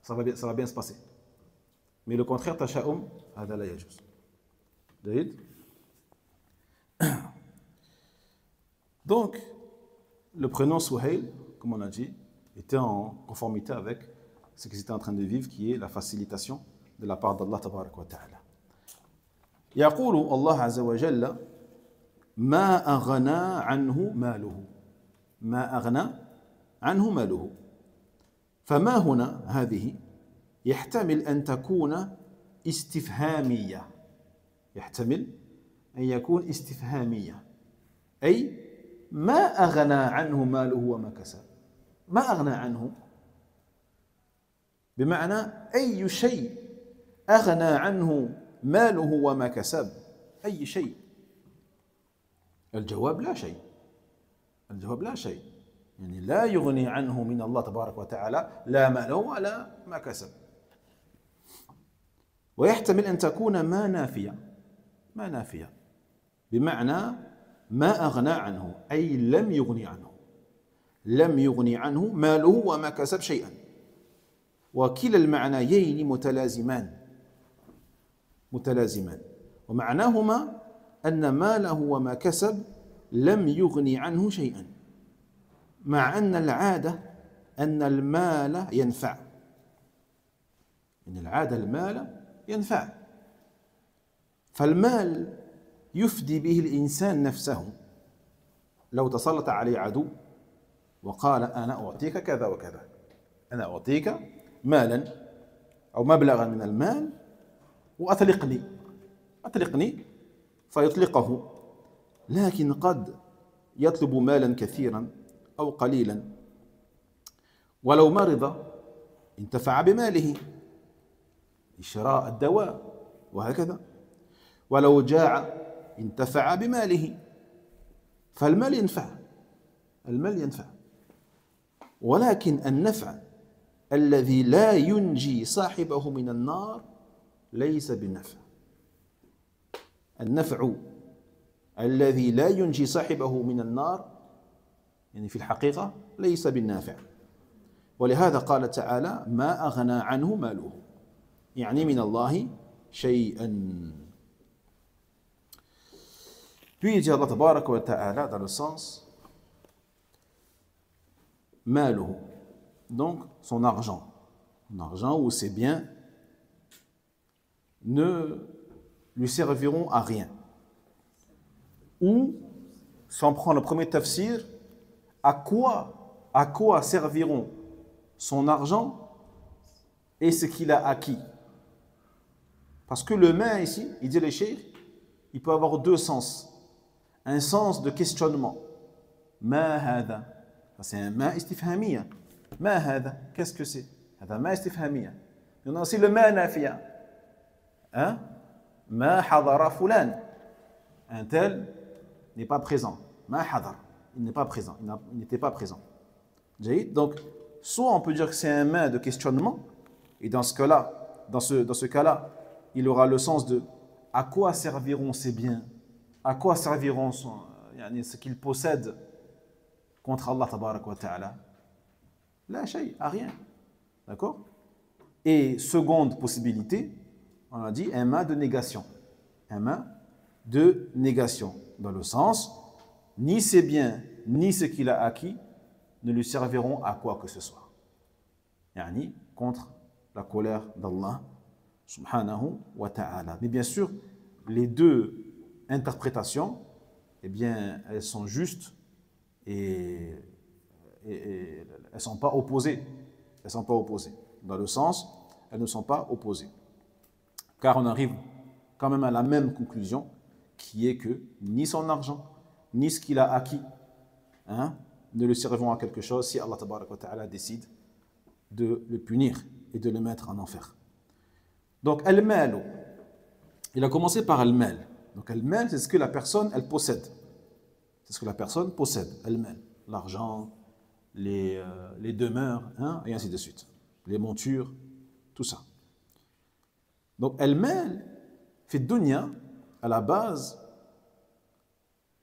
ça va bien se passer. Mais le contraire, tasha'um, هذا لا يجوز. جيد. Donc le prénom Souhail, comme on a dit, était en conformité avec ce qu'ils étaient en train de vivre, qui est la facilitation de la part d'Allah Tabarak wa Ta'ala. يقول الله عز وجل ما أغنى عنه ماله. ما أغنى عنه ماله. فما هنا هذه يحتمل أن تكون استفهامية. يحتمل أن يكون استفهامية. أي ما أغنى عنه ماله وما كسب. ما أغنى عنه بمعنى أي شيء أغنى عنه ماله وما كسب. أي شيء. الجواب لا شيء. الجواب لا شيء. يعني لا يغني عنه من الله تبارك وتعالى لا ماله ولا ما كسب. ويحتمل أن تكون ما نافية. ما نافية بمعنى ما أغنى عنه أي لم يغني عنه. لم يغني عنه ماله وما كسب شيئا. وكلا المعنيين متلازمان. متلازمان. ومعناهما أن ماله وما كسب لم يغني عنه شيئا. مع أن العادة أن المال ينفع. إن العادة المال ينفع. فالمال يفدي به الإنسان نفسه. لو تسلط عليه عدو وقال أنا أعطيك كذا وكذا. أنا أعطيك مالا أو مبلغا من المال وأطلقني. أطلقني فيطلقه. لكن قد يطلب مالا كثيرا أو قليلا. ولو مرض انتفع بماله لشراء الدواء وهكذا. ولو جاع انتفع بماله. فالمال ينفع. المال ينفع. ولكن النفع الذي لا ينجي صاحبه من النار ليس بالنفع. النفع الذي لا ينجي صاحبه من النار يعني في الحقيقة ليس بالنافع. ولهذا قال تعالى ما أغنى عنه ماله يعني من الله شيئا. Puis il dit Allah Tabaraka wa Ta'ala dans le sens maluhu, donc son argent. Son argent ou ses biens ne lui serviront à rien. Ou, si on prend le premier tafsir, à quoi serviront son argent et ce qu'il a acquis. Parce que le main ici, il dit les cheikh, il peut avoir deux sens. Un sens de questionnement. Ma hada. C'est un ma istifhamiyya. Ma hada. Qu'est-ce que c'est? Hada ma istifhamiyya. Il y a aussi le ma nafiya. Ma hadara fulan. Un tel n'est pas présent. Ma hadar. Il n'est pas présent. Il n'était pas présent. Donc, soit on peut dire que c'est un ma de questionnement, et dans ce cas-là, dans ce cas-là, il aura le sens de à quoi serviront ces biens, à quoi serviront ce qu'il possède contre Allah tabarak wa ta'ala. La shay, à rien. D'accord? Et seconde possibilité, on a dit un ma de négation. Un ma de négation. Dans le sens, ni ses biens, ni ce qu'il a acquis ne lui serviront à quoi que ce soit. Yani, contre la colère d'Allah subhanahu wa ta'ala. Mais bien sûr, les deux interprétations, eh bien, elles sont justes et elles ne sont pas opposées. Elles ne sont pas opposées. Dans le sens, elles ne sont pas opposées. Car on arrive quand même à la même conclusion, qui est que ni son argent, ni ce qu'il a acquis, ne le serviront à quelque chose si Allah tabaraka wa ta'ala décide de le punir et de le mettre en enfer. Donc, al-mal, il a commencé par al-mal. Donc, al-mal, c'est ce que la personne, elle possède. C'est ce que la personne possède, al-mal. L'argent, les demeures, et ainsi de suite. Les montures, tout ça. Donc, al-mal, fait dunya, à la base,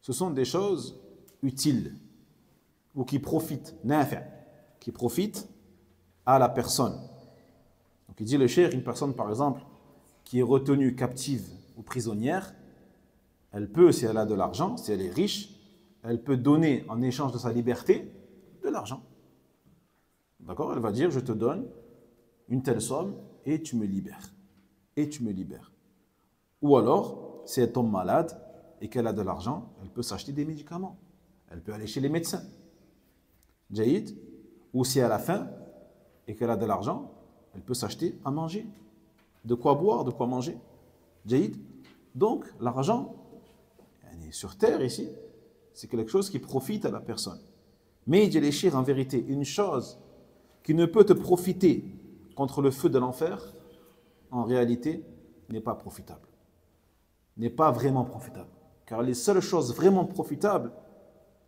ce sont des choses utiles ou qui profitent, qui profitent à la personne. Donc il dit le cheikh, une personne par exemple qui est retenue captive ou prisonnière, elle peut, si elle a de l'argent, si elle est riche, elle peut donner en échange de sa liberté de l'argent. D'accord? Elle va dire, je te donne une telle somme et tu me libères. Et tu me libères. Ou alors, si elle tombe malade et qu'elle a de l'argent, elle peut s'acheter des médicaments. Elle peut aller chez les médecins. Jaïd. Ou si elle a faim et qu'elle a de l'argent, elle peut s'acheter à manger. De quoi boire, de quoi manger. Jaïd. Donc, l'argent, sur terre ici, c'est quelque chose qui profite à la personne. Mais il dit les chers, en vérité, une chose qui ne peut te profiter contre le feu de l'enfer, en réalité, n'est pas profitable. N'est pas vraiment profitable. Car les seules choses vraiment profitables,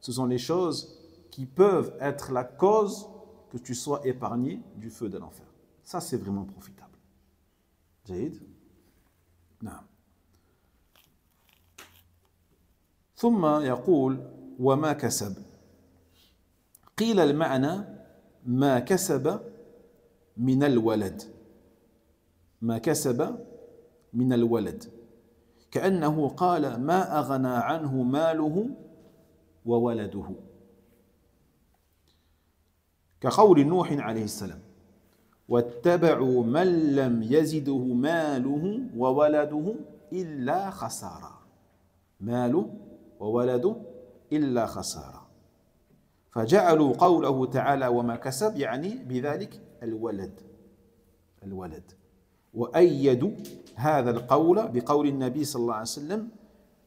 ce sont les choses qui peuvent être la cause que tu sois épargné du feu de l'enfer. Ça, c'est vraiment profitable. Jaïd. Non. ثم يقول وما كسب قيل المعنى ما كسب من الولد ما كسب من الولد كأنه قال ما أغنى عنه ماله وولده كقول نوح عليه السلام واتبعوا من لم يزده ماله وولده إلا خسارة ماله وولده إلا خسارة فجعلوا قوله تعالى وما كسب يعني بذلك الولد وأيدوا هذا القول بقول النبي صلى الله عليه وسلم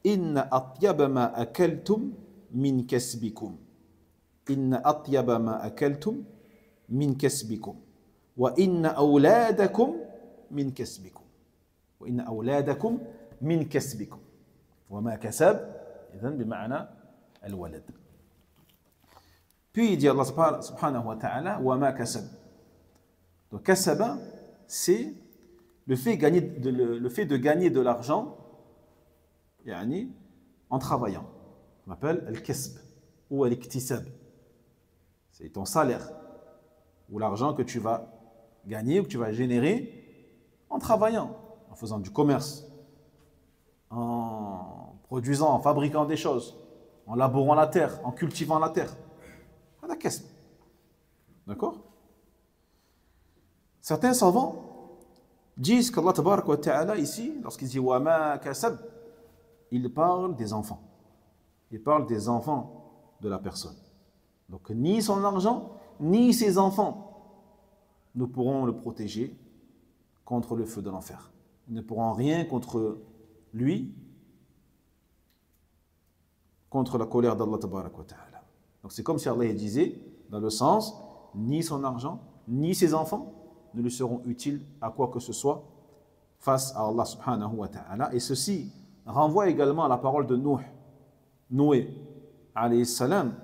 إن أطيب ما أكلتم من كسبكم إن أطيب ما أكلتم من كسبكم وإن أولادكم من كسبكم وإن أولادكم من كسبكم وما كسب إذن بمعنى الولد. Puis il dit Allah subhanahu wa ta'ala وما كسب. Donc kasaba, c'est le fait de gagner de l'argent en travaillant. On appelle al-kasb ou al-iktisab. C'est ton salaire ou l'argent que tu vas gagner ou que tu vas générer en travaillant, en faisant du commerce, en produisant, en fabriquant des choses, en labourant la terre, en cultivant la terre. La kasb. D'accord? Certains savants disent qu'Allah tabaraka wa ta'ala ici, lorsqu'il dit wa ma kasab, il parle des enfants. Il parle des enfants de la personne. Donc ni son argent, ni ses enfants ne pourront le protéger contre le feu de l'enfer. Ils ne pourront rien contre lui, contre la colère d'Allah tabaraka wa ta'ala. Donc c'est comme si Allah disait, dans le sens, ni son argent, ni ses enfants ne lui seront utiles à quoi que ce soit face à Allah subhanahu wa ta'ala. Et ceci renvoie également à la parole de Noé, alayhi salam,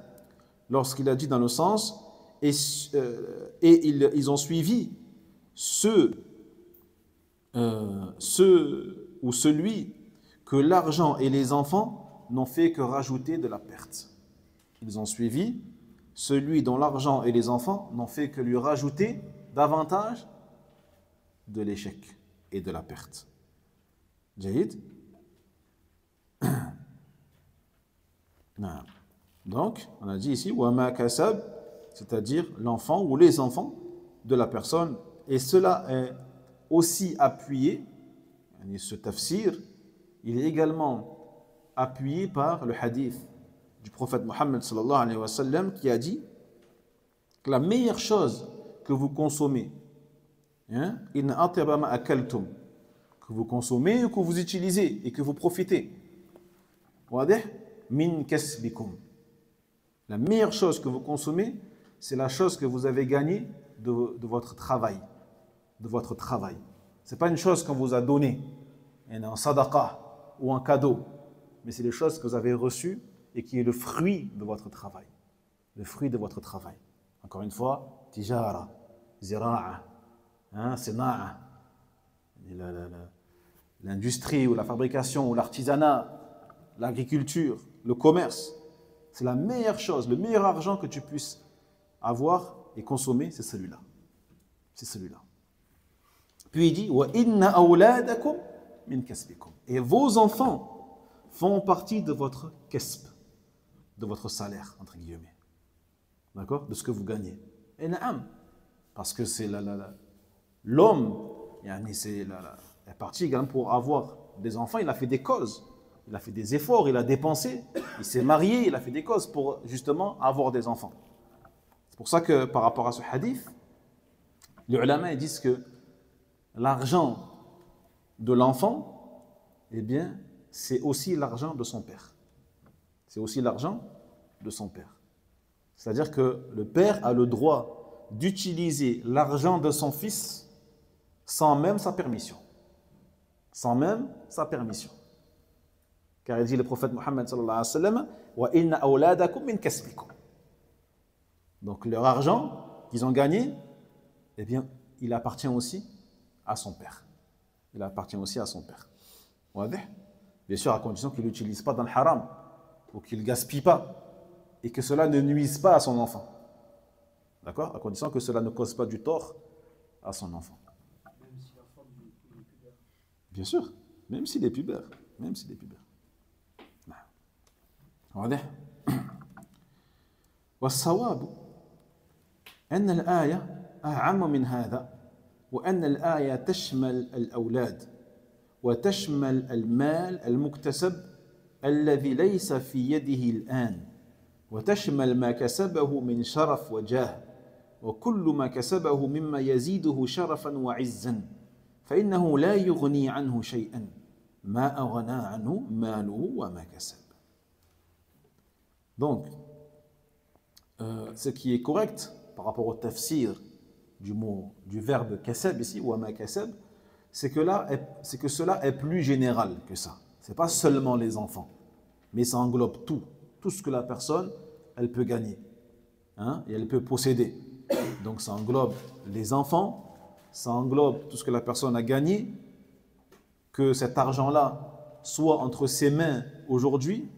lorsqu'il a dit dans le sens, et ils ont suivi ceux ou celui que l'argent et les enfants n'ont fait que rajouter de la perte. Ils ont suivi celui dont l'argent et les enfants n'ont fait que lui rajouter davantage de l'échec et de la perte. Jaïd. Donc, on a dit ici, wama kasab, c'est-à-dire l'enfant ou les enfants de la personne. Et cela est aussi appuyé, ce tafsir, il est également appuyé par le hadith du prophète Mohammed sallallahu alayhi wa sallam qui a dit que la meilleure chose que vous consommez, in atyaba ma akaltum, que vous consommez ou que vous utilisez et que vous profitez, wadih min kasbikum. La meilleure chose que vous consommez, c'est la chose que vous avez gagnée de votre travail. De votre travail. Ce n'est pas une chose qu'on vous a donnée, en sadaqa ou en cadeau, mais c'est les choses que vous avez reçues et qui est le fruit de votre travail. Le fruit de votre travail. Encore une fois, tijara, zira'a, sina'a, l'industrie ou la fabrication ou l'artisanat, l'agriculture, le commerce. C'est la meilleure chose, le meilleur argent que tu puisses avoir et consommer, c'est celui-là. C'est celui-là. Puis il dit wa inna awladakum min kasbikum. Et vos enfants font partie de votre kasb, de votre salaire, entre guillemets. D'accord? De ce que vous gagnez. Et na'am, parce que c'est l'homme, c'est la partie également pour avoir des enfants, il a fait des causes. Il a fait des efforts, il a dépensé, il s'est marié, il a fait des causes pour justement avoir des enfants. C'est pour ça que par rapport à ce hadith, les ulama ils disent que l'argent de l'enfant, eh bien, c'est aussi l'argent de son père. C'est aussi l'argent de son père. C'est-à-dire que le père a le droit d'utiliser l'argent de son fils sans même sa permission. Sans même sa permission. Car il dit le prophète Mohammed sallallahu alayhi wa sallam wa inna awladakum min kasbikum. Donc leur argent qu'ils ont gagné, eh bien, il appartient aussi à son père. Il appartient aussi à son père. Bien sûr, à condition qu'il ne l'utilise pas dans le haram ou qu'il ne gaspille pas et que cela ne nuise pas à son enfant. D'accord? À condition que cela ne cause pas du tort à son enfant. Même si l'enfant est pubère. Bien sûr, même s'il est pubère. Même s'il est pubère. واضح؟ والصواب أن الآية أعم من هذا وأن الآية تشمل الأولاد وتشمل المال المكتسب الذي ليس في يده الآن وتشمل ما كسبه من شرف وجاه وكل ما كسبه مما يزيده شرفا وعزا فإنه لا يغني عنه شيئا ما أغنى عنه ماله وما كسب. Donc, ce qui est correct par rapport au tafsir du verbe kasab ici, ou ama kasab, c'est que cela est plus général que ça. Ce n'est pas seulement les enfants, mais ça englobe tout ce que la personne, elle peut gagner, et elle peut posséder. Donc ça englobe les enfants, ça englobe tout ce que la personne a gagné, que cet argent-là soit entre ses mains aujourd'hui,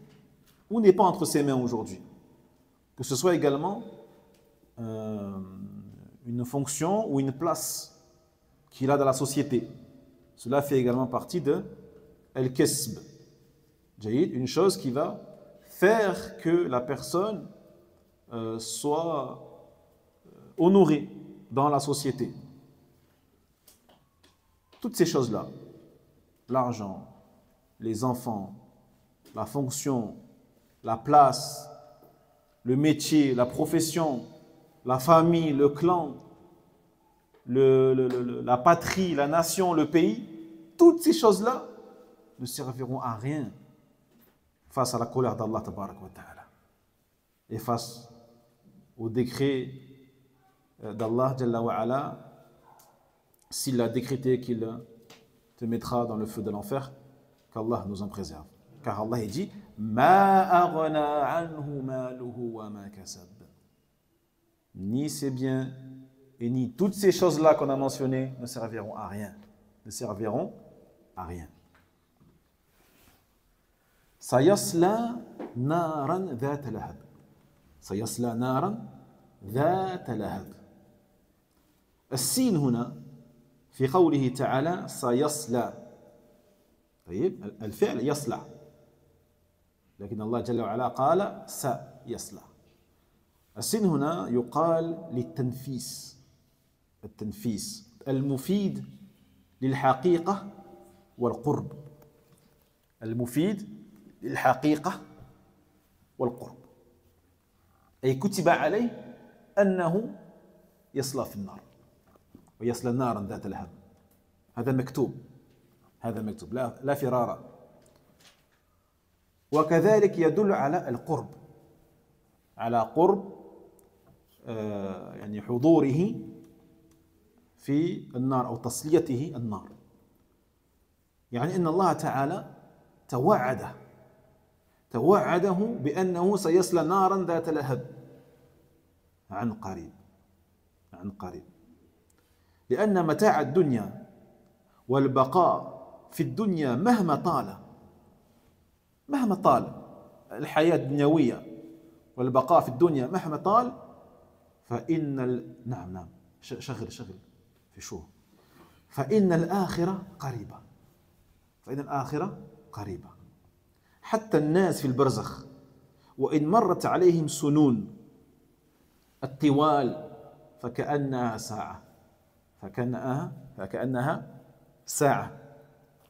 ou n'est pas entre ses mains aujourd'hui. Que ce soit également une fonction ou une place qu'il a dans la société. Cela fait également partie de al-kasb. Une chose qui va faire que la personne soit honorée dans la société. Toutes ces choses-là, l'argent, les enfants, la fonction, la place, le métier, la profession, la famille, le clan, la patrie, la nation, le pays, toutes ces choses-là ne serviront à rien face à la colère d'Allah tabaraka wa ta'ala et face au décret d'Allah jalla wa ala s'il a décrété qu'il te mettra dans le feu de l'enfer, qu'Allah nous en préserve. Car Allah dit Ma aghna anhu maluhu wa ma kasab. Ni ses biens et ni toutes ces choses-là qu'on a mentionnées ne serviront à rien. Ne serviront à rien. Sayasla naran dhat lahab. Sayasla naran dhat lahab. السين هنا في قوله تعالى سيصلى. طيب الفعل يصلى. لكن الله جل وعلا قال سيصلى. السين هنا يقال للتنفيس. التنفيس المفيد للحقيقة والقرب. المفيد للحقيقة والقرب. أي كتب عليه أنه يصلى في النار ويصلى نارا ذات لهب. هذا مكتوب، هذا مكتوب، لا فرار. وكذلك يدل على القرب، على قرب يعني حضوره في النار أو تصليته النار. يعني أن الله تعالى توعده بأنه سيصلى نارا ذات لهب عن قريب، عن قريب. لأن متاع الدنيا والبقاء في الدنيا مهما طال الحياة الدنيوية والبقاء في الدنيا مهما طال، فإن نعم شغل في شو، فإن الآخرة قريبة، فإن الآخرة قريبة. حتى الناس في البرزخ وإن مرت عليهم سنون الطوال فكأنها ساعة، فكأنها ساعة،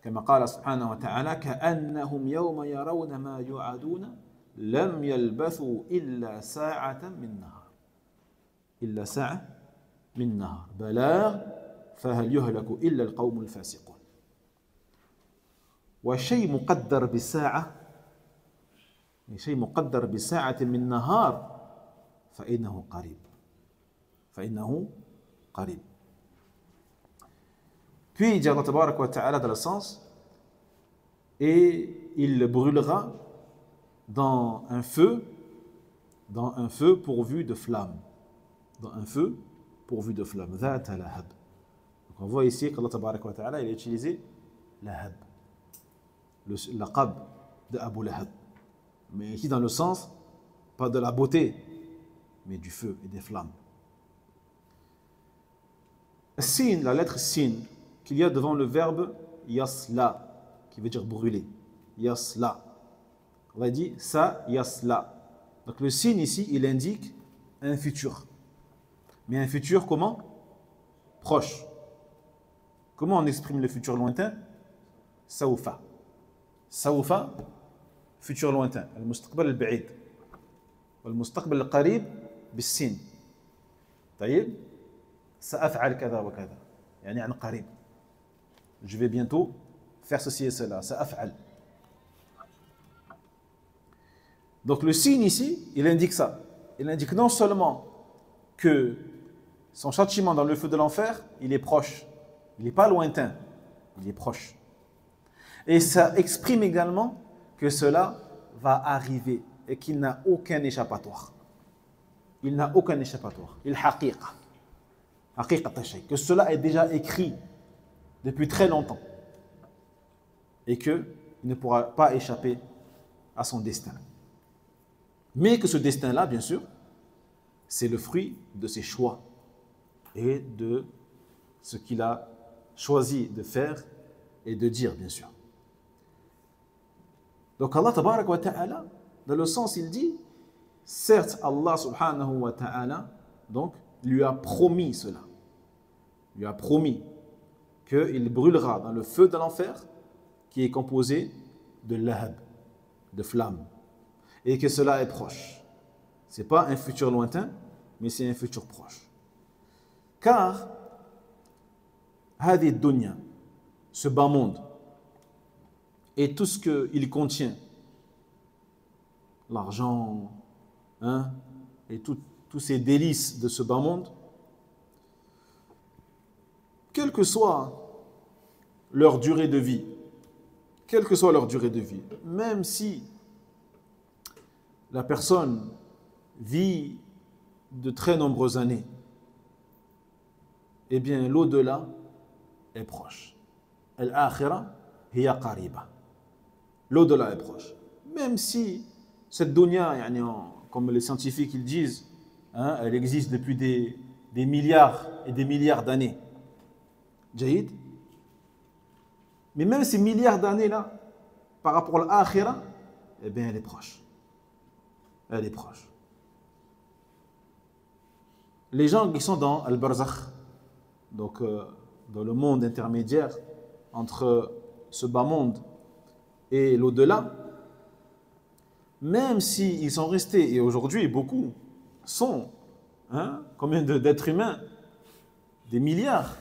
كما قال سبحانه وتعالى: كأنهم يوم يرون ما يوعدون لم يلبثوا إلا ساعة من نهار، إلا ساعة من نهار بلاغ فهل يهلك إلا القوم الفاسقون. وشيء مقدر بساعة، شيء مقدر بساعة من نهار فإنه قريب، فإنه قريب. Puis il dit Allah Tabaraka wa Ta'ala dans le sens, et il brûlera dans un feu pourvu de flammes, dans un feu pourvu de flammes. ذات لهب. Donc on voit ici qu'Allah Tabaraka wa Ta'ala il a utilisé lahab, le laqab de Abu Lahab, mais ici dans le sens pas de la beauté mais du feu et des flammes. Sin, la lettre sin qu'il y a devant le verbe yasla, qui veut dire brûler. Yasla. On va dire ça, yasla. Donc le sin ici, il indique un futur. Mais un futur comment? Proche. Comment on exprime le futur lointain? Sawfa. Sawfa, futur lointain. Al-mustaqbal al-ba'id. Al-mustaqbal al-qarib, bis-sin. طيب سأفعل كذا وكذا يعني عن قريب. Je vais bientôt faire ceci et cela. سأفعل. Donc le signe ici, il indique ça. Il indique non seulement que son châtiment dans le feu de l'enfer, il est proche. Il n'est pas lointain. Il est proche. Et ça exprime également que cela va arriver et qu'il n'a aucun échappatoire. Il n'a aucun échappatoire. Il haqiqa. Que cela est déjà écrit depuis très longtemps et qu'il ne pourra pas échapper à son destin. Mais que ce destin-là, bien sûr, c'est le fruit de ses choix et de ce qu'il a choisi de faire et de dire, bien sûr. Donc Allah Tabarak wa Ta'ala, dans le sens, il dit, certes, Allah Subhanahu wa Ta'ala, donc, lui a promis cela. Lui a promis qu'il brûlera dans le feu de l'enfer qui est composé de lahab, de flammes, et que cela est proche. Ce n'est pas un futur lointain, mais c'est un futur proche. Car, hadi dunya, ce bas monde, et tout ce qu'il contient, l'argent, et tous ces délices de ce bas monde, quelle que soit leur durée de vie, même si la personne vit de très nombreuses années, eh bien l'au-delà est proche. Al-akhira hiya qariba. L'au-delà est proche. Même si cette dunya, comme les scientifiques ils disent, elle existe depuis des milliards et des milliards d'années. Jahid. Mais même ces milliards d'années-là, par rapport à l'akhira, eh bien elle est proche. Elle est proche. Les gens qui sont dans Al-Barzakh, donc dans le monde intermédiaire entre ce bas monde et l'au-delà, même s'ils sont restés, et aujourd'hui beaucoup sont, combien d'êtres humains? Des milliards,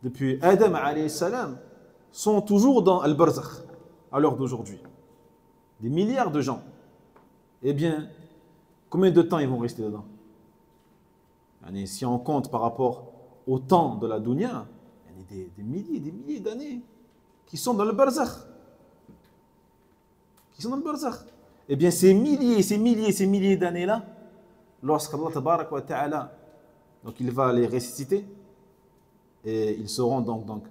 depuis Adam alayhi salam, sont toujours dans Al-Barzakh à l'heure d'aujourd'hui. Des milliards de gens. Eh bien, combien de temps ils vont rester dedans? Si on compte par rapport au temps de la dunya, il y a des milliers d'années qui sont dans le barzakh. Eh bien, ces milliers d'années-là, lorsqu'Allah tabarak wa ta'ala, donc il va les ressusciter, et ils seront donc dans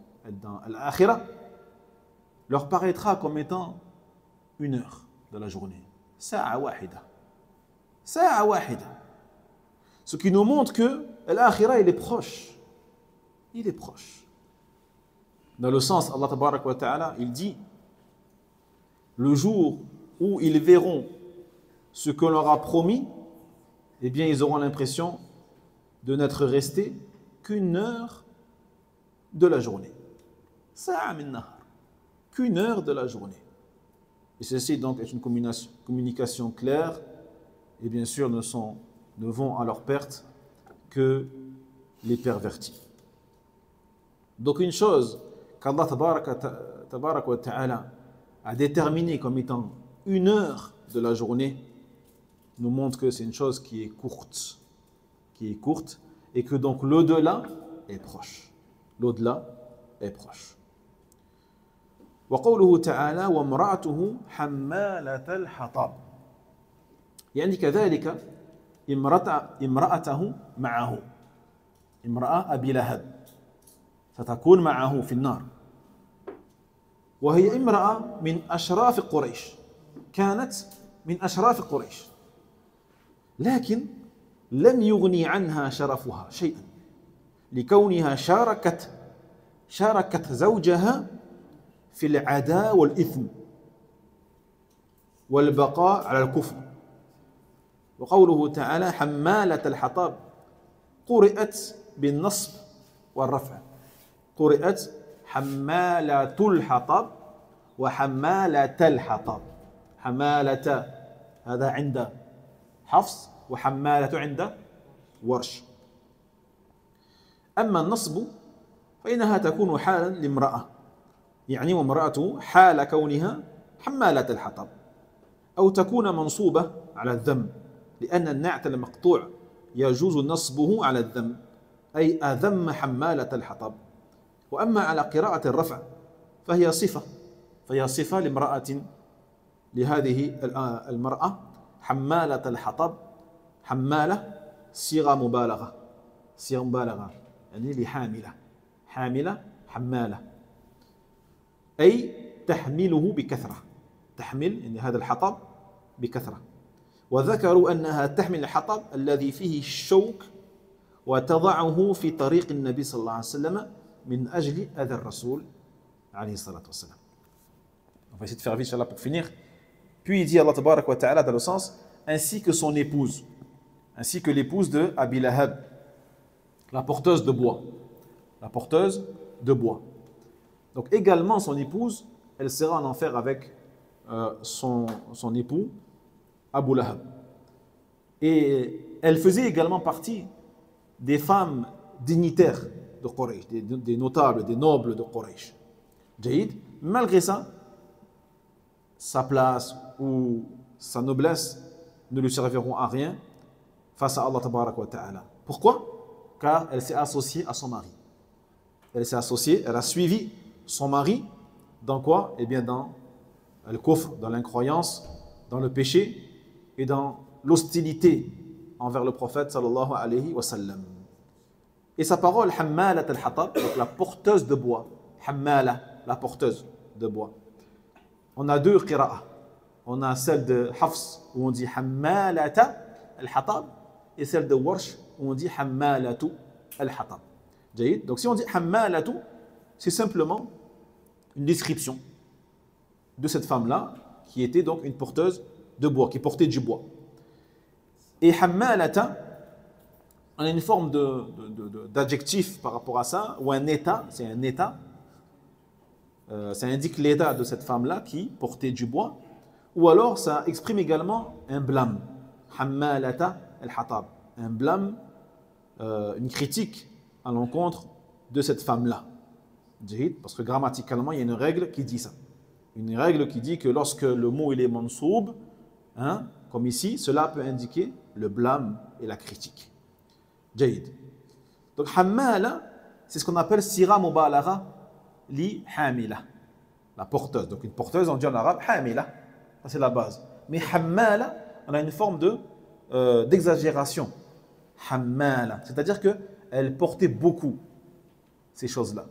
l'akhirah, leur paraîtra comme étant 1 heure de la journée. Sa'a wahida. Ce qui nous montre que l'akhirah, il est proche. Il est proche. Dans le sens, Allah tabarak wa ta'ala, il dit, le jour où ils verront ce que leur a promis, eh bien, ils auront l'impression de n'être restés qu'1 heure de la journée. Sa'a min nahar. Qu'1 heure de la journée. Et ceci donc est une communication claire, et bien sûr ne vont à leur perte que les pervertis. Donc une chose qu'Allah tabarak wa ta'ala a déterminée comme étant 1 heure de la journée nous montre que c'est une chose qui est courte, et que donc l'au-delà est proche. L'au-delà est proche. وقوله تعالى وامرأته حمالة الحطب يعني كذلك امرأته معه امرأة أبي لهب ستكون معه في النار وهي امرأة من أشراف قريش كانت من أشراف قريش لكن لم يغني عنها شرفها شيئا لكونها شاركت زوجها في العداء والإثم والبقاء على الكفر وقوله تعالى حمالة الحطب قرئت بالنصب والرفع قرئت حمالة الحطب وحمالة الحطب حمالة هذا عند حفص وحمالة عند ورش أما النصب فإنها تكون حالا لامرأة يعني وامرأته حال كونها حمالة الحطب أو تكون منصوبة على الذم لأن النعت المقطوع يجوز نصبه على الذم أي أذم حمالة الحطب وأما على قراءة الرفع فهي صفة لامرأة لهذه المرأة حمالة الحطب حمالة صيغة مبالغة يعني لحاملة حمالة أي تحمله بكثرة تحمل يعني هذا الحطب بكثرة وذكروا أنها تحمل الحطب الذي فيه الشوك وتضعه في طريق النبي صلى الله عليه وسلم من أجل أذى الرسول عليه الصلاة والسلام. On va essayer de faire vite, Inch'Allah, pour finir. Puis il dit Allah tabarak wa ta'ala dans le sens ainsi que son épouse, ainsi que l'épouse de Abi Lahab, la porteuse de bois. La porteuse de bois. Donc également son épouse, elle sera en enfer avec son époux, Abu Lahab. Et elle faisait également partie des femmes dignitaires de Quraysh, des notables, des nobles de Quraysh. Jaïd, malgré ça, sa place ou sa noblesse ne lui serviront à rien face à Allah tabarak wa ta'ala. Pourquoi? Car elle s'est associée à son mari. Elle a suivi son mari dans quoi? Eh bien dans le kufr, dans l'incroyance, dans le péché et dans l'hostilité envers le prophète sallallahu alayhi wa sallam. Et sa parole, hammalat al-hatab, donc la porteuse de bois. Hammala, la porteuse de bois. On a 2 qira'a. On a celle de Hafs où on dit hammalata al-hatab et celle de Warsh où on dit hammalatu al-hatab. Donc si on dit hammalatu, c'est simplement une description de cette femme-là qui était donc une porteuse de bois, qui portait du bois. Et hammalata, on a une forme d'adjectif par rapport à ça, ou un état, c'est un état. Ça indique l'état de cette femme-là qui portait du bois. Ou alors, ça exprime également un blâme. Hammalata al-hatab. Un blâme, une critique à l'encontre de cette femme-là. Parce que grammaticalement, il y a une règle qui dit ça. Une règle qui dit que lorsque le mot il est mansoub, hein, comme ici, cela peut indiquer le blâme et la critique. Jahid. Donc, hammala, c'est ce qu'on appelle sira mubalagha li hamila, la porteuse. Donc, une porteuse, on dit en arabe hamila, ça c'est la base. Mais hammala, on a une forme d'exagération. Hammala, c'est-à-dire qu'elle portait beaucoup ces choses-là.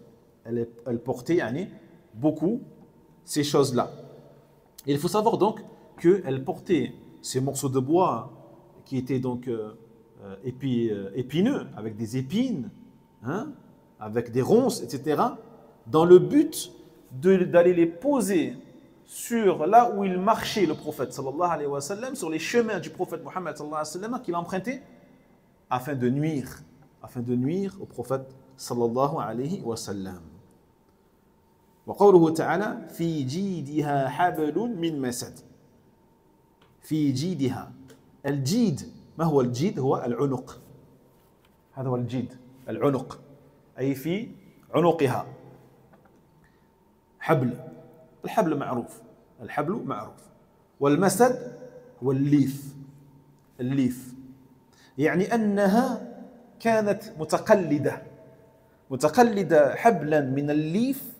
Elle portait beaucoup ces choses-là. Et il faut savoir donc qu'elle portait ces morceaux de bois qui étaient donc épineux, avec des épines, hein, avec des ronces, etc., dans le but d'aller les poser sur là où il marchait le prophète sallallahu alayhi wa sallam, sur les chemins du prophète Mohammed sallallahu alayhi wa sallam qu'il empruntait afin de nuire au prophète sallallahu alayhi wa sallam. وقوله تعالى في جيدها حبل من مسد في جيدها الجيد ما هو الجيد هو العنق هذا هو الجيد العنق أي في عنقها حبل الحبل معروف والمسد هو الليف يعني أنها كانت متقلدة حبلا من الليف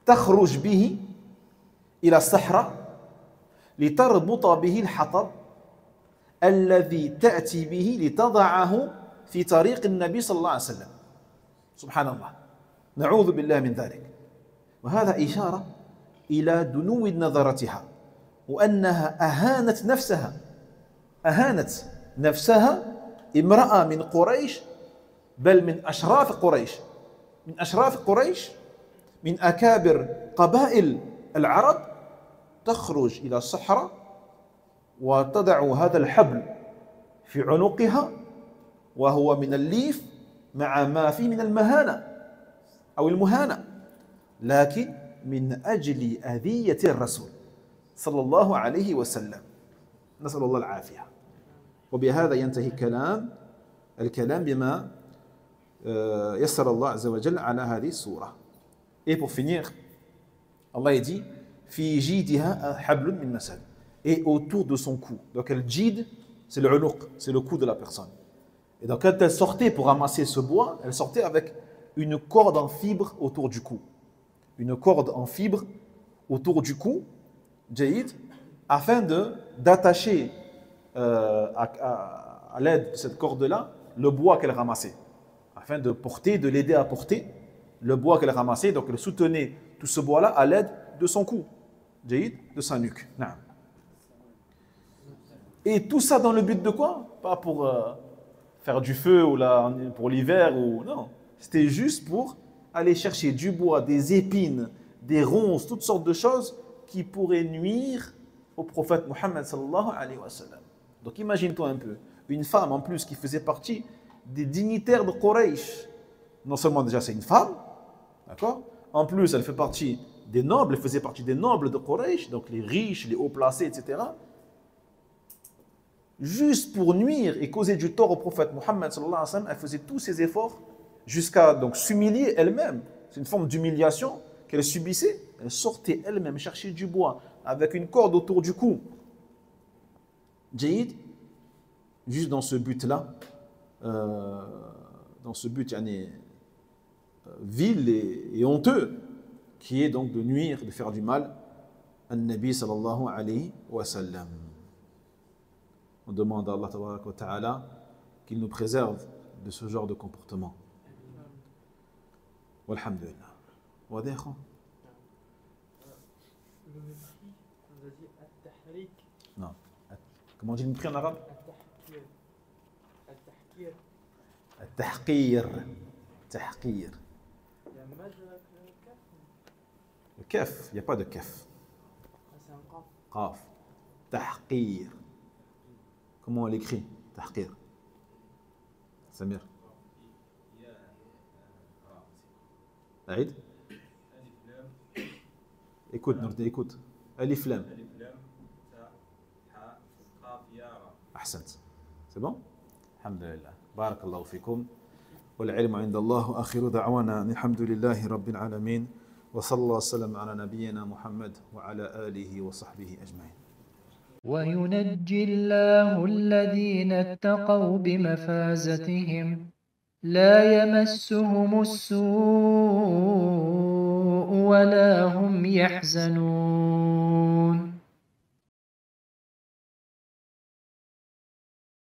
تخرج به إلى الصحراء لتربط به الحطب الذي تأتي به لتضعه في طريق النبي صلى الله عليه وسلم. سبحان الله، نعوذ بالله من ذلك. وهذا إشارة إلى دنو نظرتها وأنها أهانت نفسها امرأة من قريش، بل من أشراف قريش من أكابر قبائل العرب، تخرج إلى الصحراء وتضع هذا الحبل في عنقها وهو من الليف مع ما فيه من المهانة أو المهانة، لكن من أجل أذية الرسول صلى الله عليه وسلم. نسأل الله العافية. وبهذا ينتهي الكلام بما يسر الله عز وجل على هذه السورة. Et pour finir, Allah dit fi jidha hablun min masad, et autour de son cou. Donc le jid, c'est le unuq, c'est le cou de la personne. Et donc quand elle sortait pour ramasser ce bois, elle sortait avec une corde en fibre autour du cou. Une corde en fibre autour du cou, jayid, afin d'attacher à l'aide de cette corde-là le bois qu'elle ramassait, afin de l'aider à porter le bois qu'elle ramassait. Donc elle soutenait tout ce bois-là à l'aide de son cou, de sa nuque. Et tout ça dans le but de quoi? Pas pour faire du feu ou pour l'hiver, ou non. C'était juste pour aller chercher du bois, des épines, des ronces, toutes sortes de choses qui pourraient nuire au prophète Mohammed sallallahu alayhi wa sallam. Donc imagine-toi un peu, une femme en plus qui faisait partie des dignitaires de Quraysh. Non seulement déjà c'est une femme, d'accord? En plus, elle fait partie des nobles, elle faisait partie des nobles de Quraysh, donc les riches, les hauts placés, etc. Juste pour nuire et causer du tort au prophète Mohammed sallallahu alayhi wa sallam, elle faisait tous ses efforts jusqu'à donc s'humilier elle-même. C'est une forme d'humiliation qu'elle subissait. Elle sortait elle-même chercher du bois avec une corde autour du cou. Jayid, juste dans ce but-là, dans ce but vil et honteux, qui est donc de nuire, de faire du mal à Nabi sallallahu alayhi wa sallam. On demande à Allah tabaraka wa ta'ala qu'il nous préserve de ce genre de comportement. Walhamdulillah. Wadih. Le mépris, on a dit at-tahrik. Non. Comment on dit le mépris en arabe? At-tahkir. At-tahqir. Tahqir. Il y a maj avec le kaf. Le kaf, il n'y a pas de kaf. C'est un qaf. Qaf. Tahqir. Comment on l'écrit? Tahqir. سمير أعيد. écoute Nourdine écoute. ألف لام أحسنت. c'est bon. الحمد لله بارك الله فيكم والعلم عند الله وآخر دعوانا الحمد لله رب العالمين وصلى الله وسلم على نبينا محمد وعلى آله وصحبه أجمعين. وينجي الله الذين اتقوا بمفازتهم لا يمسهم السوء ولا هم يحزنون.